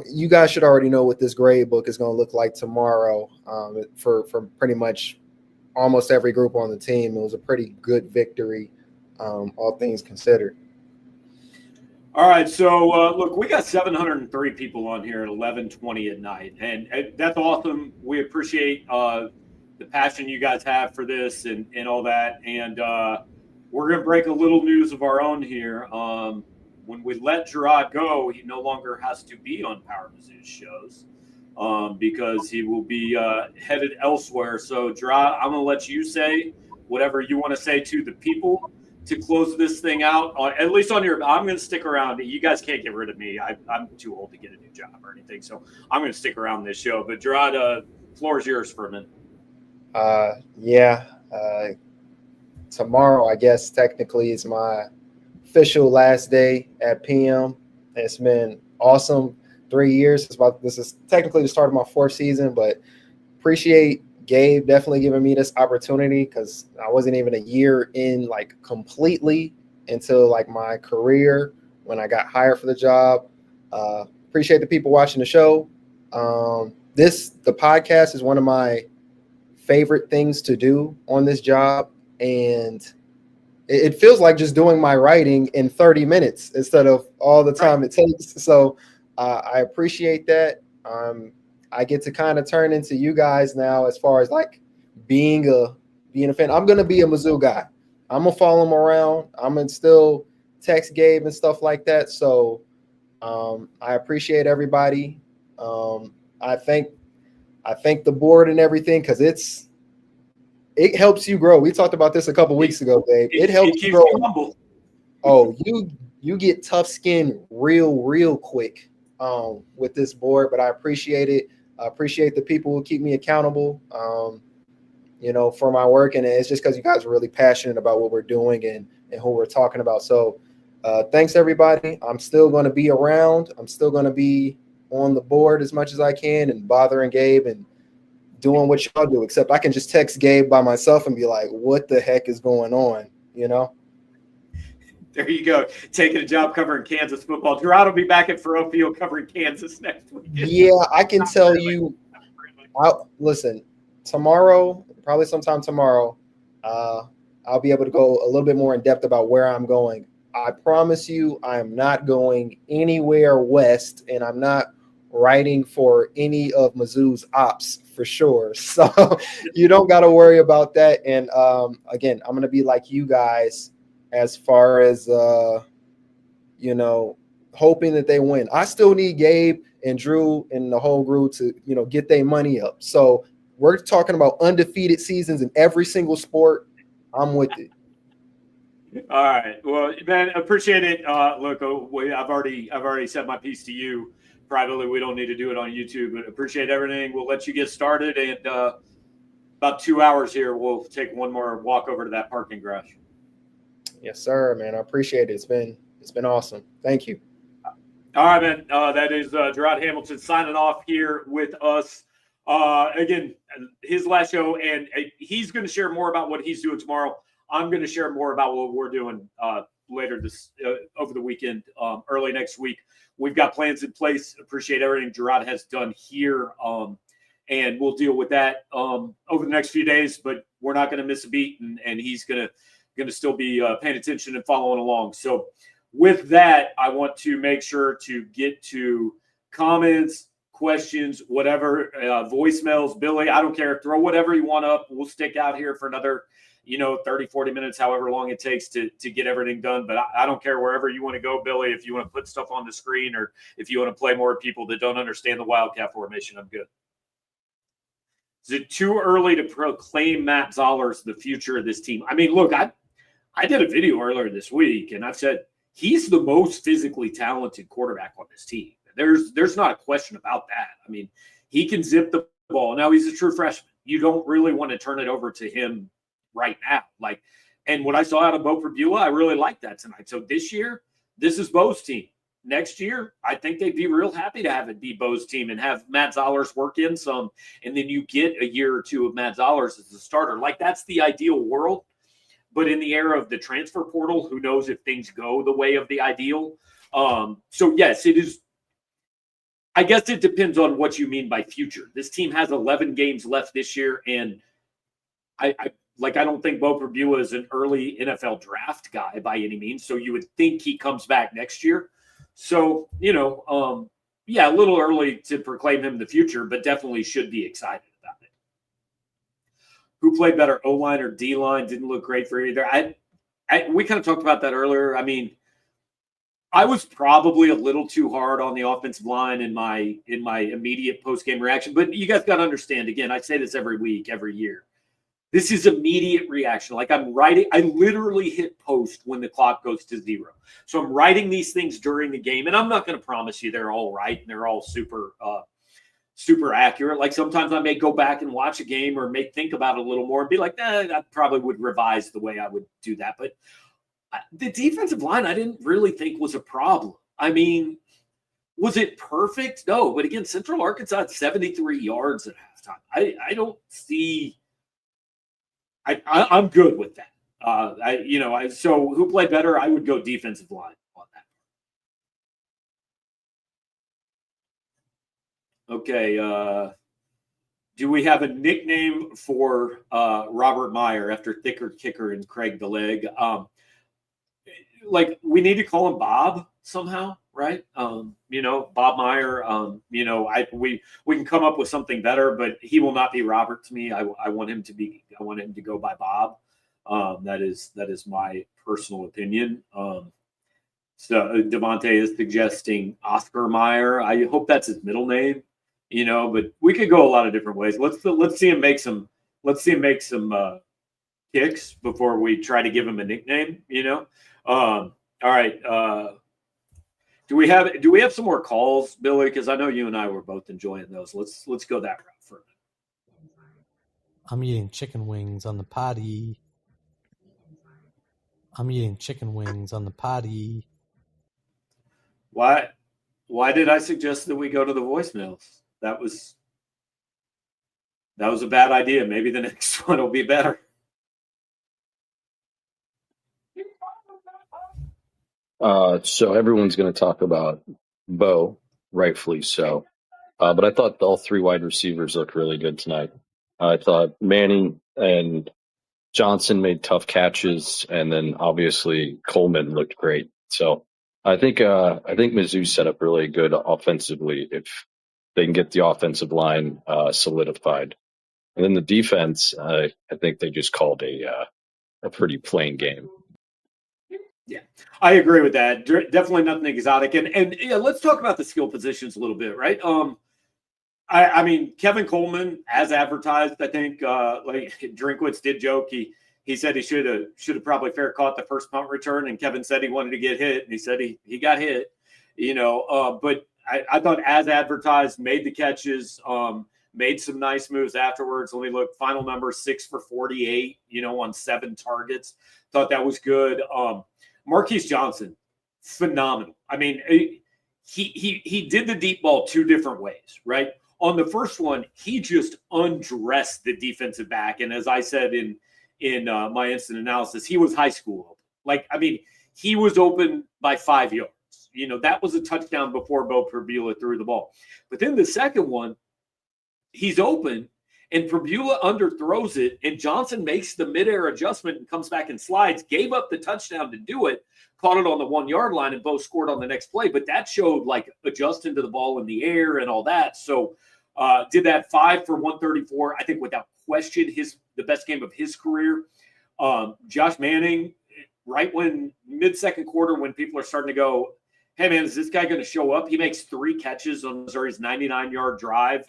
you guys should already know what this grade book is going to look like tomorrow for pretty much almost every group on the team. It was a pretty good victory, all things considered. All right, so look, we got 703 people on here at 11:20 at night, and that's awesome. We appreciate the passion you guys have for this and all that, and we're going to break a little news of our own here. When we let Jarod go, he no longer has to be on Power Mizzou's shows because he will be headed elsewhere. So, Jarod, I'm going to let you say whatever you want to say to the people to close this thing out, at least on your. I'm going to stick around. You guys can't get rid of me. I'm too old to get a new job or anything, so I'm going to stick around this show. But Jarod, floor is yours for a minute. Tomorrow, I guess technically is my official last day at PM. It's been awesome. 3 years. This is technically the start of my 4th season, but appreciate Gabe definitely giving me this opportunity because I wasn't even a year in like completely until like my career when I got hired for the job. Appreciate the people watching the show. The podcast is one of my favorite things to do on this job, and it feels like just doing my writing in 30 minutes instead of all the time it takes. So I appreciate that. I get to kind of turn into you guys now as far as like being a fan. I'm going to be a Mizzou guy. I'm going to follow him around. I'm going to still text Gabe and stuff like that. So I appreciate everybody. I thank the board and everything because it helps you grow. We talked about this a couple weeks ago, Gabe. It helps you grow. Humble. Oh, you get tough skin real quick with this board, but I appreciate it. I appreciate the people who keep me accountable, for my work. And it's just because you guys are really passionate about what we're doing and who we're talking about. So thanks, everybody. I'm still going to be around. I'm still going to be on the board as much as I can and bothering Gabe and doing what y'all do, except I can just text Gabe by myself and be like, what the heck is going on, There you go. Taking a job covering Kansas football. Jarod will be back at Faurot Field covering Kansas next week. Yeah, I can tell you. Listen, tomorrow, probably sometime tomorrow, I'll be able to go a little bit more in depth about where I'm going. I promise you I am not going anywhere west, and I'm not writing for any of Mizzou's ops for sure. So you don't got to worry about that. And again, I'm going to be like you guys as far as, hoping that they win. I still need Gabe and Drew and the whole group to, get their money up. So we're talking about undefeated seasons in every single sport. I'm with it. All right. Well, man, appreciate it. Look, I've already said my piece to you privately. We don't need to do it on YouTube, but appreciate everything. We'll let you get started. And about 2 hours here, we'll take one more walk over to that parking garage. Yes, sir, man. I appreciate it. It's been awesome. Thank you. All right, man. That is Gerard Hamilton signing off here with us. Again, his last show, and he's going to share more about what he's doing tomorrow. I'm going to share more about what we're doing later this over the weekend, early next week. We've got plans in place. Appreciate everything Jarod has done here, and we'll deal with that over the next few days. But we're not going to miss a beat, and he's going to still be paying attention and following along. So with that, I want to make sure to get to comments, questions, whatever, voicemails. Billy, I don't care. Throw whatever you want up. We'll stick out here for another 30, 40 minutes, however long it takes to get everything done. But I don't care wherever you want to go, Billy. If you want to put stuff on the screen or if you want to play more people that don't understand the Wildcat formation, I'm good. Is it too early to proclaim Matt Zollers the future of this team? I mean, look, I did a video earlier this week, and I've said he's the most physically talented quarterback on this team. There's not a question about that. I mean, he can zip the ball. Now he's a true freshman. You don't really want to turn it over to him right now. And what I saw out of Bo Prabula, I really liked that tonight. So this year, this is Bo's team. Next year, I think they'd be real happy to have it be Bo's team and have Matt Zollers work in some, and then you get a year or two of Matt Zollers as a starter. That's the ideal world. But in the era of the transfer portal, who knows if things go the way of the ideal. So, yes, it is. I guess it depends on what you mean by future. This team has 11 games left this year, and I don't think Bo Prabula is an early NFL draft guy by any means. So you would think he comes back next year. So, a little early to proclaim him the future, but definitely should be excited about it. Who played better, O-line or D-line? Didn't look great for either. We kind of talked about that earlier. I mean, I was probably a little too hard on the offensive line in my immediate post-game reaction, but you guys got to understand, again, I say this every week, every year. This is immediate reaction. I'm writing, I literally hit post when the clock goes to 0. So I'm writing these things during the game, and I'm not going to promise you they're all right and they're all super accurate. Sometimes I may go back and watch a game or may think about it a little more and be like, I probably would revise the way I would do that. But the defensive line, I didn't really think was a problem. I mean, was it perfect? No. But again, Central Arkansas had 73 yards at halftime. I don't see. I'm good with that. So who played better? I would go defensive line on that. Okay. Do we have a nickname for Robert Meyer after Thicker Kicker and Craig the Leg? We need to call him Bob somehow, right? Bob Meyer. We can come up with something better, but he will not be Robert to me. I want him to go by Bob. That is my personal opinion. So Devontae is suggesting Oscar Meyer. I hope that's his middle name. But we could go a lot of different ways. Let's see him make some. Let's see him make some kicks before we try to give him a nickname. All right. Do we have some more calls, Billy? Because I know you and I were both enjoying those. Let's go that route for a minute. I'm eating chicken wings on the potty. Why did I suggest that we go to the voicemails? That was a bad idea. Maybe the next one will be better. So everyone's going to talk about Bo, rightfully so. But I thought all three wide receivers looked really good tonight. I thought Manning and Johnson made tough catches, and then obviously Coleman looked great. So I think Mizzou set up really good offensively if they can get the offensive line solidified. And then the defense, I think they just called a pretty plain game. Yeah, I agree with that. Definitely nothing exotic. And yeah, let's talk about the skill positions a little bit, right? I mean, Kevin Coleman, as advertised, I think Drinkwitz did joke. He said he should have probably fair caught the first punt return, and Kevin said he wanted to get hit, and he said he got hit. But I thought as advertised, made the catches, made some nice moves afterwards. Let me look. Final number 6 for 48. On 7 targets. Thought that was good. Marquise Johnson, phenomenal. I mean, he did the deep ball 2 different ways, right? On the first one, he just undressed the defensive back, and as I said in my instant analysis, he was high school open. He was open by 5 yards. That was a touchdown before Bo Prabula threw the ball. But then the second one, he's open, and Prabula underthrows it, and Johnson makes the midair adjustment and comes back and slides, gave up the touchdown to do it, caught it on the 1-yard line, and Bo scored on the next play. But that showed adjusting to the ball in the air and all that. So did that 5 for 134, I think without question, the best game of his career. Josh Manning, right when mid-second quarter, when people are starting to go, hey, man, is this guy going to show up? He makes 3 catches on Missouri's 99-yard drive,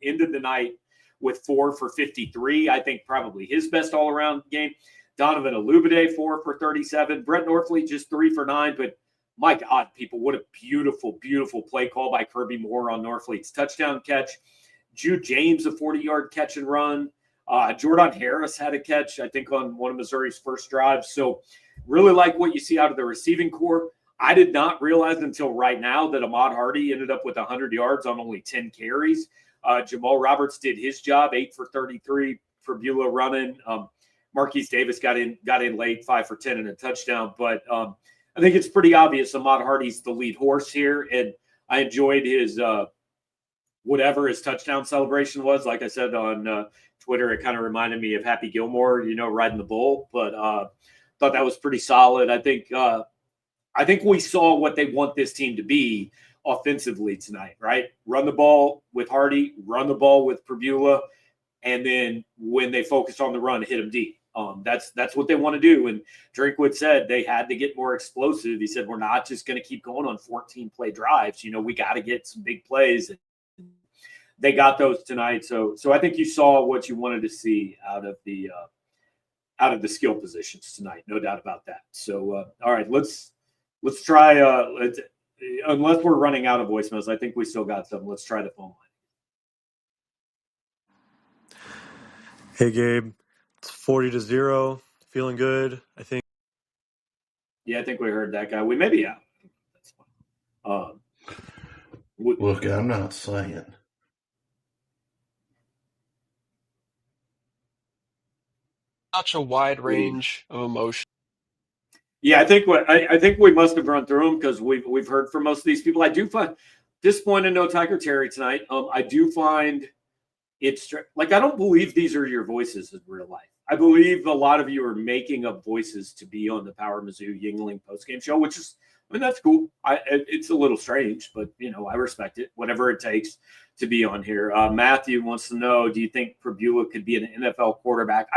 ended the night with 4 for 53. I think probably his best all-around game. Donovan Alubade, 4 for 37. Brett Norfleet, just 3 for 9. But my God, people, what a beautiful, beautiful play call by Kirby Moore on Norfleet's touchdown catch. Jude James, a 40-yard catch and run. Jordan Harris had a catch, I think, on one of Missouri's first drives. So really like what you see out of the receiving corps. I did not realize until right now that Ahmad Hardy ended up with 100 yards on only 10 carries. Jamal Roberts did his job, 8 for 33 for Beulah running. Marquise Davis got in late, 5 for 10 and a touchdown. But I think it's pretty obvious Ahmad Hardy's the lead horse here, and I enjoyed his whatever his touchdown celebration was. Like I said on Twitter, it kind of reminded me of Happy Gilmore, riding the bull. But thought that was pretty solid. I think we saw what they want this team to be offensively tonight, right? Run the ball with Hardy, run the ball with Beulah, and then when they focus on the run, hit them deep. That's what they want to do. And Drinkwood said they had to get more explosive. He said, we're not just going to keep going on 14-play drives. We got to get some big plays. And they got those tonight. So I think you saw what you wanted to see out of the skill positions tonight. No doubt about that. So, all right, let's try, unless we're running out of voicemails, I think we still got some. Let's try the phone line. Hey, Gabe. It's 40-0. Feeling good, I think. Yeah, I think we heard that guy. We may be out. That's fine. Look, I'm not saying. Such a wide range of emotion. Yeah, I think we must have run through them because we've heard from most of these people. I do find disappointed no Tiger Terry tonight. I do find it's like I don't believe these are your voices in real life. I believe a lot of you are making up voices to be on the Power Mizzou Yuengling postgame show, which is, that's cool. It's a little strange, but I respect it. Whatever it takes to be on here. Matthew wants to know: do you think Beulah could be an NFL quarterback?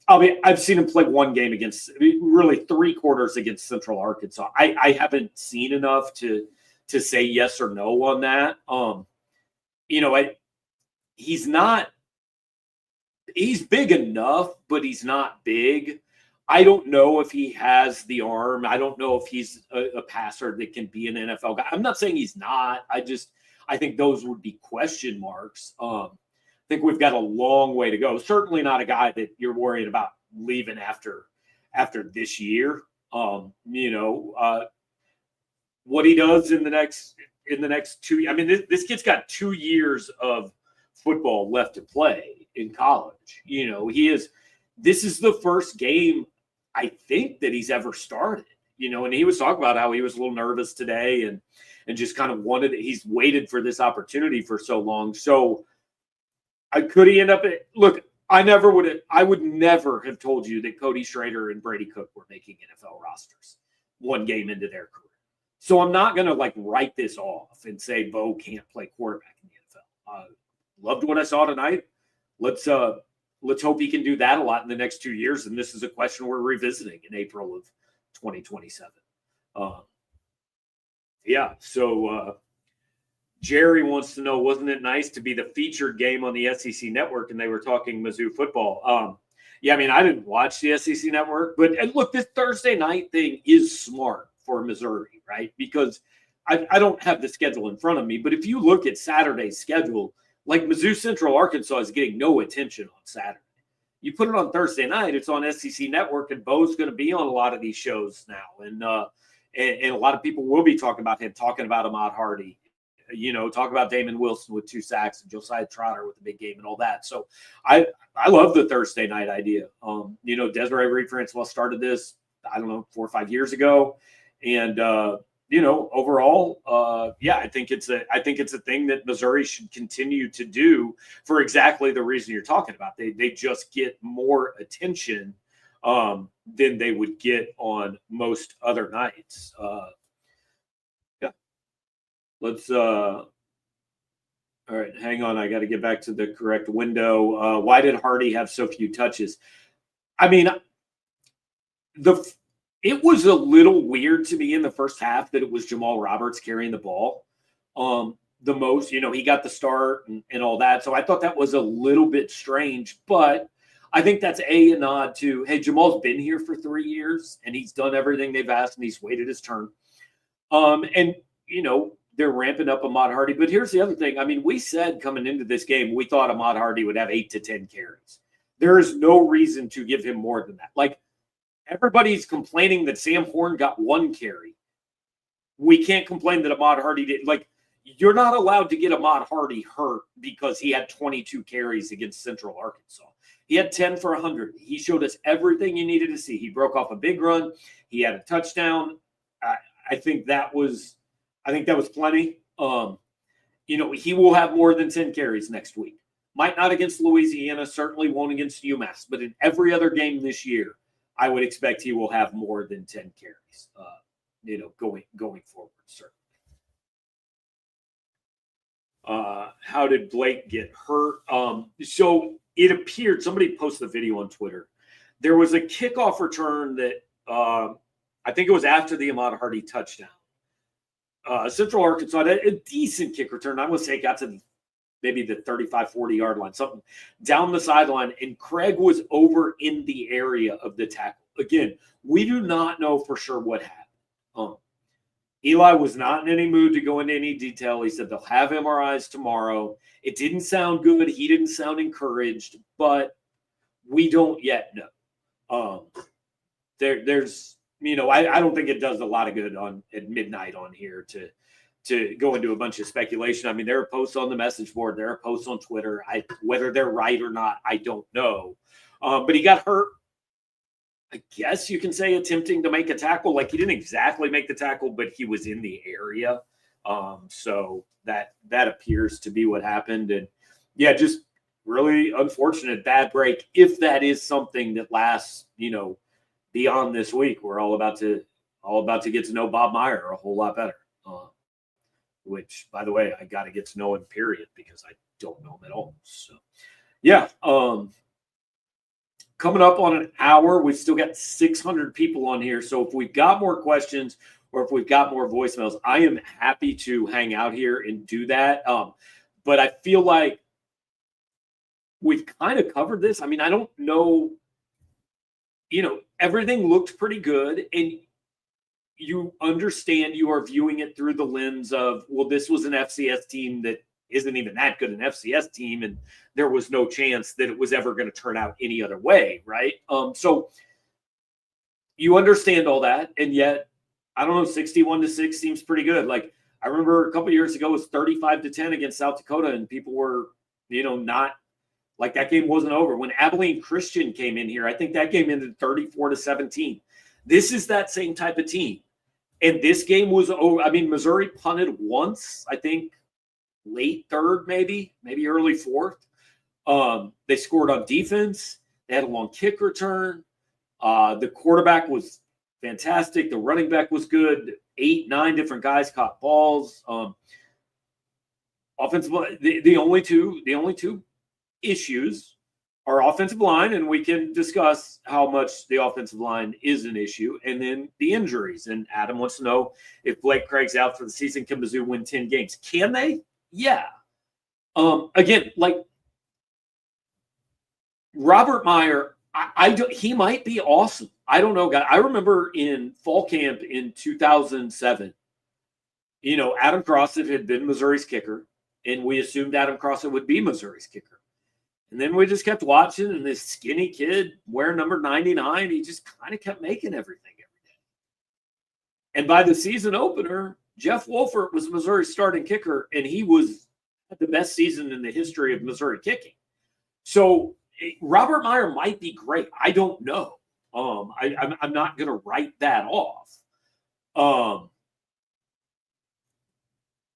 I've seen him play one game against, really 3 quarters against Central Arkansas. I haven't seen enough to say yes or no on that. He's big enough, but he's not big. I don't know if he has the arm. I don't know if he's a passer that can be an NFL guy. I'm not saying he's not. I think those would be question marks. I think we've got a long way to go. Certainly not a guy that you're worried about leaving after this year. What he does in the next 2. This kid's got 2 years of football left to play in college. This is the first game I think that he's ever started. And he was talking about how he was a little nervous today and just kind of he's waited for this opportunity for so long. So could he end up look, I would never have told you that Cody Schrader and Brady Cook were making NFL rosters one game into their career. So I'm not going to write this off and say Bo can't play quarterback in the NFL. Loved what I saw tonight. Let's hope he can do that a lot in the next 2 years. And this is a question we're revisiting in April of 2027. So Jerry wants to know, wasn't it nice to be the featured game on the SEC network? And they were talking Mizzou football. I didn't watch the SEC network, but look, this Thursday night thing is smart for Missouri, right? Because I don't have the schedule in front of me, but if you look at Saturday's schedule, Mizzou Central Arkansas is getting no attention on Saturday. You put it on Thursday night, it's on SEC Network, and Bo's going to be on a lot of these shows now. And a lot of people will be talking about him, talking about Ahmad Hardy, talk about Damon Wilson with 2 sacks and Josiah Trotter with a big game and all that. So I love the Thursday night idea. Desiree Reed-Francois started this, 4 or 5 years ago. And, overall, I think it's a thing that Missouri should continue to do for exactly the reason you're talking about. They just get more attention than they would get on most other nights. Let's all right, hang on. I got to get back to the correct window. Why did Hardy have so few touches? It was a little weird to me in the first half that it was Jamal Roberts carrying the ball. the most. He got the start and all that. So I thought that was a little bit strange, but I think that's a nod to, hey, Jamal's been here for 3 years and he's done everything they've asked and he's waited his turn. And they're ramping up Ahmad Hardy. But here's the other thing. I mean, we said coming into this game, we thought Ahmad Hardy would have 8 to 10 carries. There is no reason to give him more than that. Like, everybody's complaining that Sam Horn got 1 carry. We can't complain that Ahmad Hardy did. Like, you're not allowed to get Ahmad Hardy hurt because he had 22 carries against Central Arkansas. He had 10 for 100. He showed us everything you needed to see. He broke off a big run. He had a touchdown. I think that was plenty. He will have more than 10 carries next week. Might not against Louisiana, certainly won't against UMass, but in every other game this year, I would expect he will have more than 10 carries, going forward, certainly. How did Blake get hurt? So it appeared, somebody posted a video on Twitter. There was a kickoff return that I think it was after the Ahmad Hardy touchdown. Central Arkansas had a decent kick return. I would say it got to maybe the 35, 40-yard line, something down the sideline, and Craig was over in the area of the tackle. Again, we do not know for sure what happened. Eli was not in any mood to go into any detail. He said they'll have MRIs tomorrow. It didn't sound good. He didn't sound encouraged, but we don't yet know. There's I don't think it does a lot of good at midnight on here to go into a bunch of speculation. I mean, there are posts on the message board. There are posts on Twitter. Whether they're right or not, I don't know. But he got hurt, I guess you can say, attempting to make a tackle. Like, he didn't exactly make the tackle, but he was in the area. So that appears to be what happened. And, yeah, just really unfortunate bad break, if that is something that lasts, beyond this week. We're all about to get to know Bob Meyer a whole lot better. Which, by the way, I got to get to know him, period, because I don't know him at all. So, yeah. Coming up on an hour, we've still got 600 people on here. So if we've got more questions or if we've got more voicemails, I am happy to hang out here and do that. But I feel like we've kind of covered this. I mean, I don't know. Everything looked pretty good. And you understand you are viewing it through the lens of, well, this was an FCS team that isn't even that good an FCS team, and there was no chance that it was ever going to turn out any other way, right? So you understand all that, and yet, I don't know, 61-6 seems pretty good. Like, I remember a couple years ago, it was 35-10 against South Dakota, and people were, not like that game wasn't over. When Abilene Christian came in here, I think that game ended 34-17. This is that same type of team. And this game was over. I mean, Missouri punted once, I think, late third, maybe early fourth. They scored on defense. They had a long kick return. The quarterback was fantastic. The running back was good. 8, 9 different guys caught balls. Offensive, the only two issues are offensive line, and we can discuss how much the offensive line is an issue, and then the injuries. And Adam wants to know, if Blake Craig's out for the season, can Mizzou win 10 games? Can they? Yeah. Again, like Robert Meyer, he might be awesome. I don't know, guy. I remember in fall camp in 2007, Adam Crossett had been Missouri's kicker, and we assumed Adam Crossett would be Missouri's kicker. And then we just kept watching, and this skinny kid wearing number 99, he just kind of kept making everything every day. And by the season opener, Jeff Wolfert was Missouri's starting kicker, and he had the best season in the history of Missouri kicking. So Robert Meyer might be great. I don't know. I'm not going to write that off.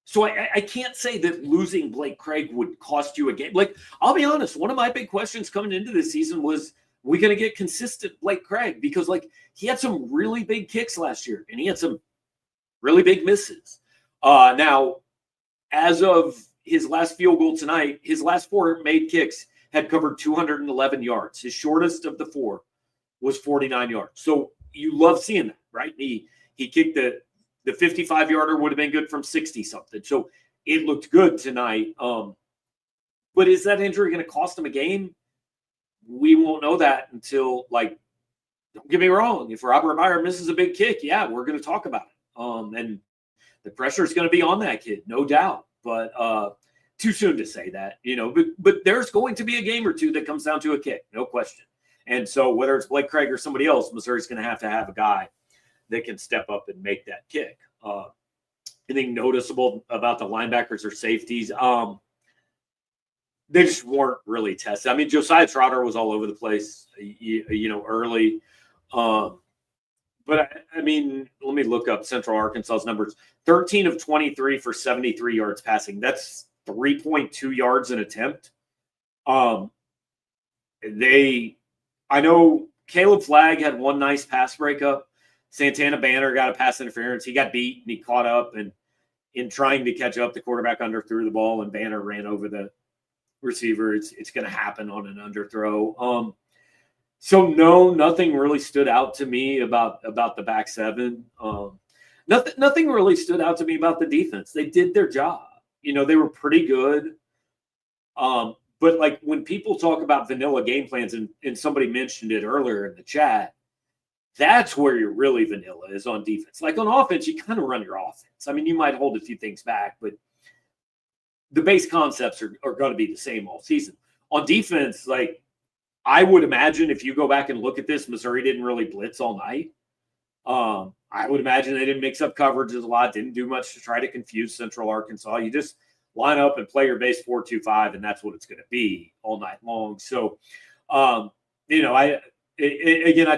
So I can't say that losing Blake Craig would cost you a game. Like, I'll be honest, one of my big questions coming into this season was, we going to get consistent Blake Craig? Because, like, he had some really big kicks last year, and he had some really big misses. Now, as of his last field goal tonight, his last 4 made kicks had covered 211 yards. His shortest of the 4 was 49 yards. So you love seeing that, right? He kicked the 55-yarder would have been good from 60-something. So it looked good tonight. But is that injury going to cost him a game? We won't know that until, like, don't get me wrong. If Robert Meyer misses a big kick, yeah, we're going to talk about it. And the pressure is going to be on that kid, no doubt. But too soon to say that, But there's going to be a game or two that comes down to a kick, no question. And so whether it's Blake Craig or somebody else, Missouri's going to have a guy that can step up and make that kick. Anything noticeable about the linebackers or safeties? They just weren't really tested. I mean, Josiah Trotter was all over the place, early. But, I mean, let me look up Central Arkansas's numbers. 13 of 23 for 73 yards passing. That's 3.2 yards an attempt. I know Caleb Flagg had one nice pass breakup. Santana Banner got a pass interference. He got beat, and he caught up. And in trying to catch up, the quarterback underthrew the ball, and Banner ran over the receiver. It's going to happen on an underthrow. So no, nothing really stood out to me about the back seven. Nothing really stood out to me about the defense. They did their job. They were pretty good. But like when people talk about vanilla game plans, and somebody mentioned it earlier in the chat, that's where you're really vanilla is on defense. Like on offense, you kind of run your offense. I mean, you might hold a few things back, but the base concepts are going to be the same all season. On defense, like I would imagine if you go back and look at this, Missouri didn't really blitz all night. I would imagine they didn't mix up coverages a lot, didn't do much to try to confuse Central Arkansas. You just line up and play your base 4-2-5, and that's what it's going to be all night long. So, I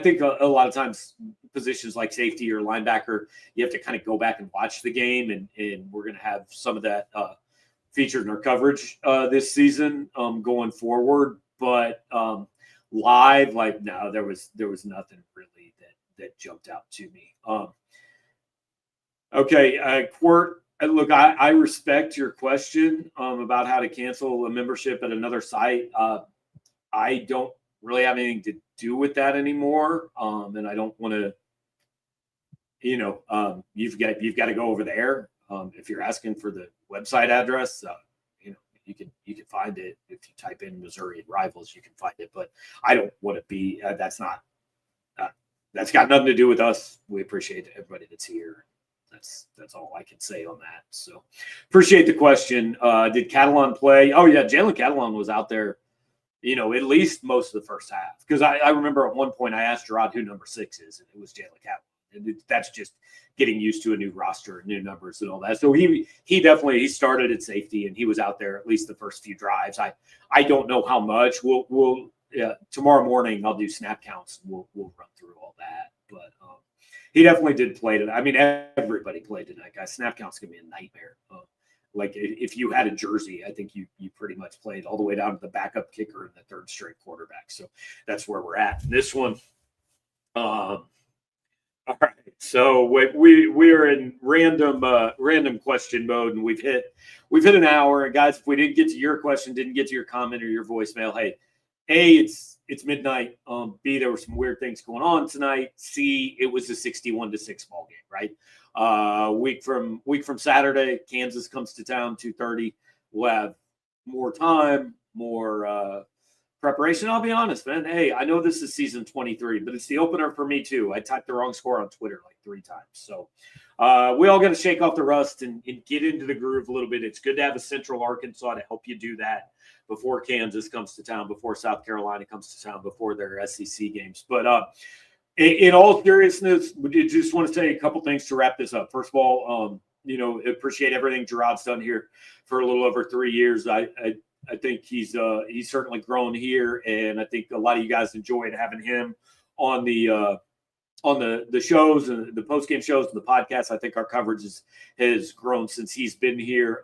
think a lot of times positions like safety or linebacker, you have to kind of go back and watch the game, and we're going to have some of that featured in our coverage this season going forward. But live, like, no, there was nothing really that jumped out to me. Okay, Quirt, look, I respect your question about how to cancel a membership at another site. I don't really have anything to do with that anymore, and I don't want to. You've got to go over there. If you're asking for the website address, you can find it. If you type in Missouri and Rivals, you can find it. But I don't want to be. That's got nothing to do with us. We appreciate everybody that's here. That's all I can say on that. So appreciate the question. Did Catalan play? Oh yeah, Jalen Catalan was out there. At least most of the first half. Because I remember at one point I asked Jarod who number 6 is, and it was Jalen Catalan. And that's just getting used to a new roster, new numbers, and all that. So he definitely started at safety, and he was out there at least the first few drives. I don't know how much. We'll tomorrow morning I'll do snap counts. And we'll run through all that. But he definitely did play tonight. I mean, everybody played tonight, guys. Snap counts can be a nightmare. Like if you had a jersey, I think you pretty much played all the way down to the backup kicker and the third string quarterback. So that's where we're at. This one. All right. So we are in random question mode, and we've hit an hour. And guys, if we didn't get to your question, didn't get to your comment or your voicemail, hey, A, it's midnight. B, there were some weird things going on tonight. C, it was a 61-6 ball game, right? Week from Saturday, Kansas comes to town, 2:30. We'll have more time, more preparation. I'll be honest, man. Hey, I know this is season 23, but it's the opener for me too. I typed the wrong score on Twitter like 3 times. So we all got to shake off the rust and get into the groove a little bit. It's good to have a Central Arkansas to help you do that before Kansas comes to town, before South Carolina comes to town, before their SEC games. But in all seriousness, we just want to say a couple things to wrap this up. First of all, appreciate everything Gerod's done here for a little over 3 years. I think he's certainly grown here, and I think a lot of you guys enjoyed having him on the shows and the post-game shows and the podcast. I think our coverage has grown since he's been here.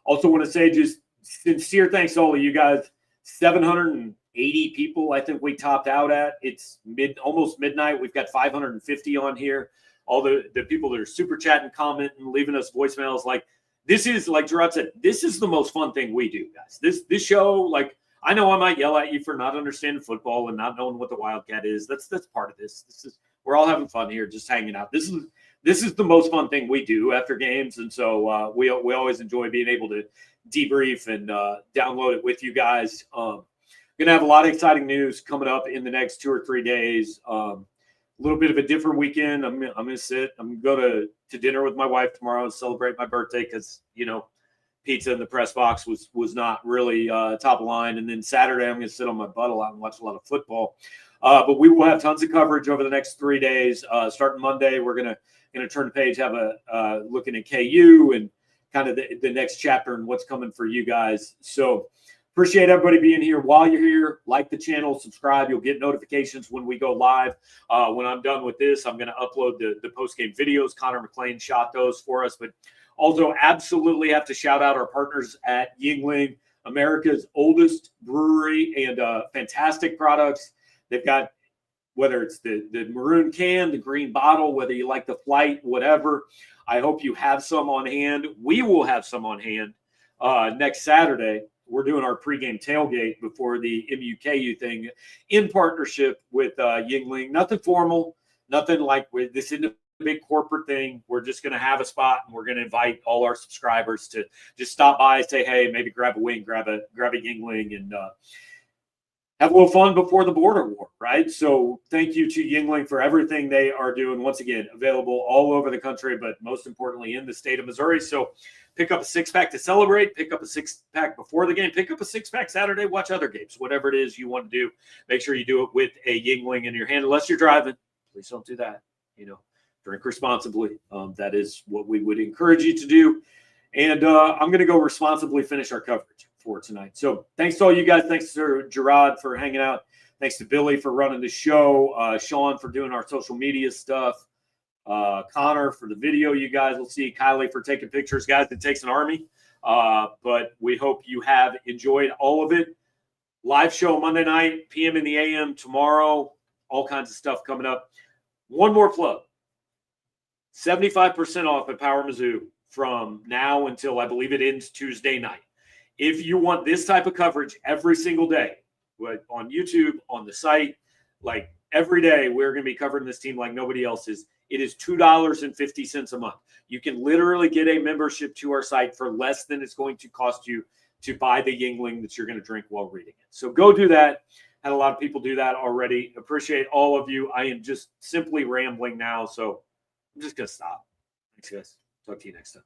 Also want to say just sincere thanks to all of you guys. 780 people I think we topped out at. It's almost midnight. We've got 550 on here. All the people that are super chatting, commenting, leaving us voicemails. Like, this is, like Jarod said, this is the most fun thing we do, guys. This show, like, I know I might yell at you for not understanding football and not knowing what the Wildcat is. That's part of this. We're all having fun here, just hanging out. This this is the most fun thing we do after games. And so we always enjoy being able to debrief and download it with you guys. Going to have a lot of exciting news coming up in the next 2 or 3 days. A little bit of a different weekend. I'm going to sit. I'm going to go to dinner with my wife tomorrow and celebrate my birthday because, pizza in the press box was not really top of line. And then Saturday, I'm going to sit on my butt a lot and watch a lot of football. But we will have tons of coverage over the next 3 days. Starting Monday, we're going to turn the page, have a looking at KU and kind of the next chapter and what's coming for you guys. So appreciate everybody being here. While you're here, like the channel, subscribe. You'll get notifications when we go live. When I'm done with this, I'm going to upload the post-game videos. Connor McLean shot those for us. But also absolutely have to shout out our partners at Yuengling, America's oldest brewery, and fantastic products. They've got, whether it's the maroon can, the green bottle, whether you like the flight, whatever. I hope you have some on hand. We will have some on hand next Saturday. We're doing our pregame tailgate before the MUKU thing in partnership with Yuengling. Nothing formal, nothing like this isn't a big corporate thing. We're just going to have a spot, and we're going to invite all our subscribers to just stop by, say, hey, maybe grab a wing, grab a Yuengling, and have a little fun before the border war, right? So thank you to Yuengling for everything they are doing. Once again, available all over the country, but most importantly in the state of Missouri. So pick up a 6-pack to celebrate, pick up a 6-pack before the game, pick up a 6-pack Saturday, watch other games, whatever it is you want to do. Make sure you do it with a Yuengling in your hand. Unless you're driving, please don't do that. Drink responsibly. That is what we would encourage you to do. And I'm going to go responsibly finish our coverage for tonight. So thanks to all you guys. Thanks to Jarod for hanging out. Thanks to Billy for running the show. Sean for doing our social media stuff. Connor for the video you guys will see. Kylie for taking pictures. Guys, it takes an army. But we hope you have enjoyed all of it. Live show Monday night, PM in the AM tomorrow. All kinds of stuff coming up. One more plug. 75% off at Power Mizzou from now until I believe it ends Tuesday night. If you want this type of coverage every single day, on YouTube, on the site, like every day, we're going to be covering this team like nobody else is. It is $2.50 a month. You can literally get a membership to our site for less than it's going to cost you to buy the Yuengling that you're going to drink while reading it. So go do that. Had a lot of people do that already. Appreciate all of you. I am just simply rambling now, so I'm just going to stop. Thanks, guys. Talk to you next time.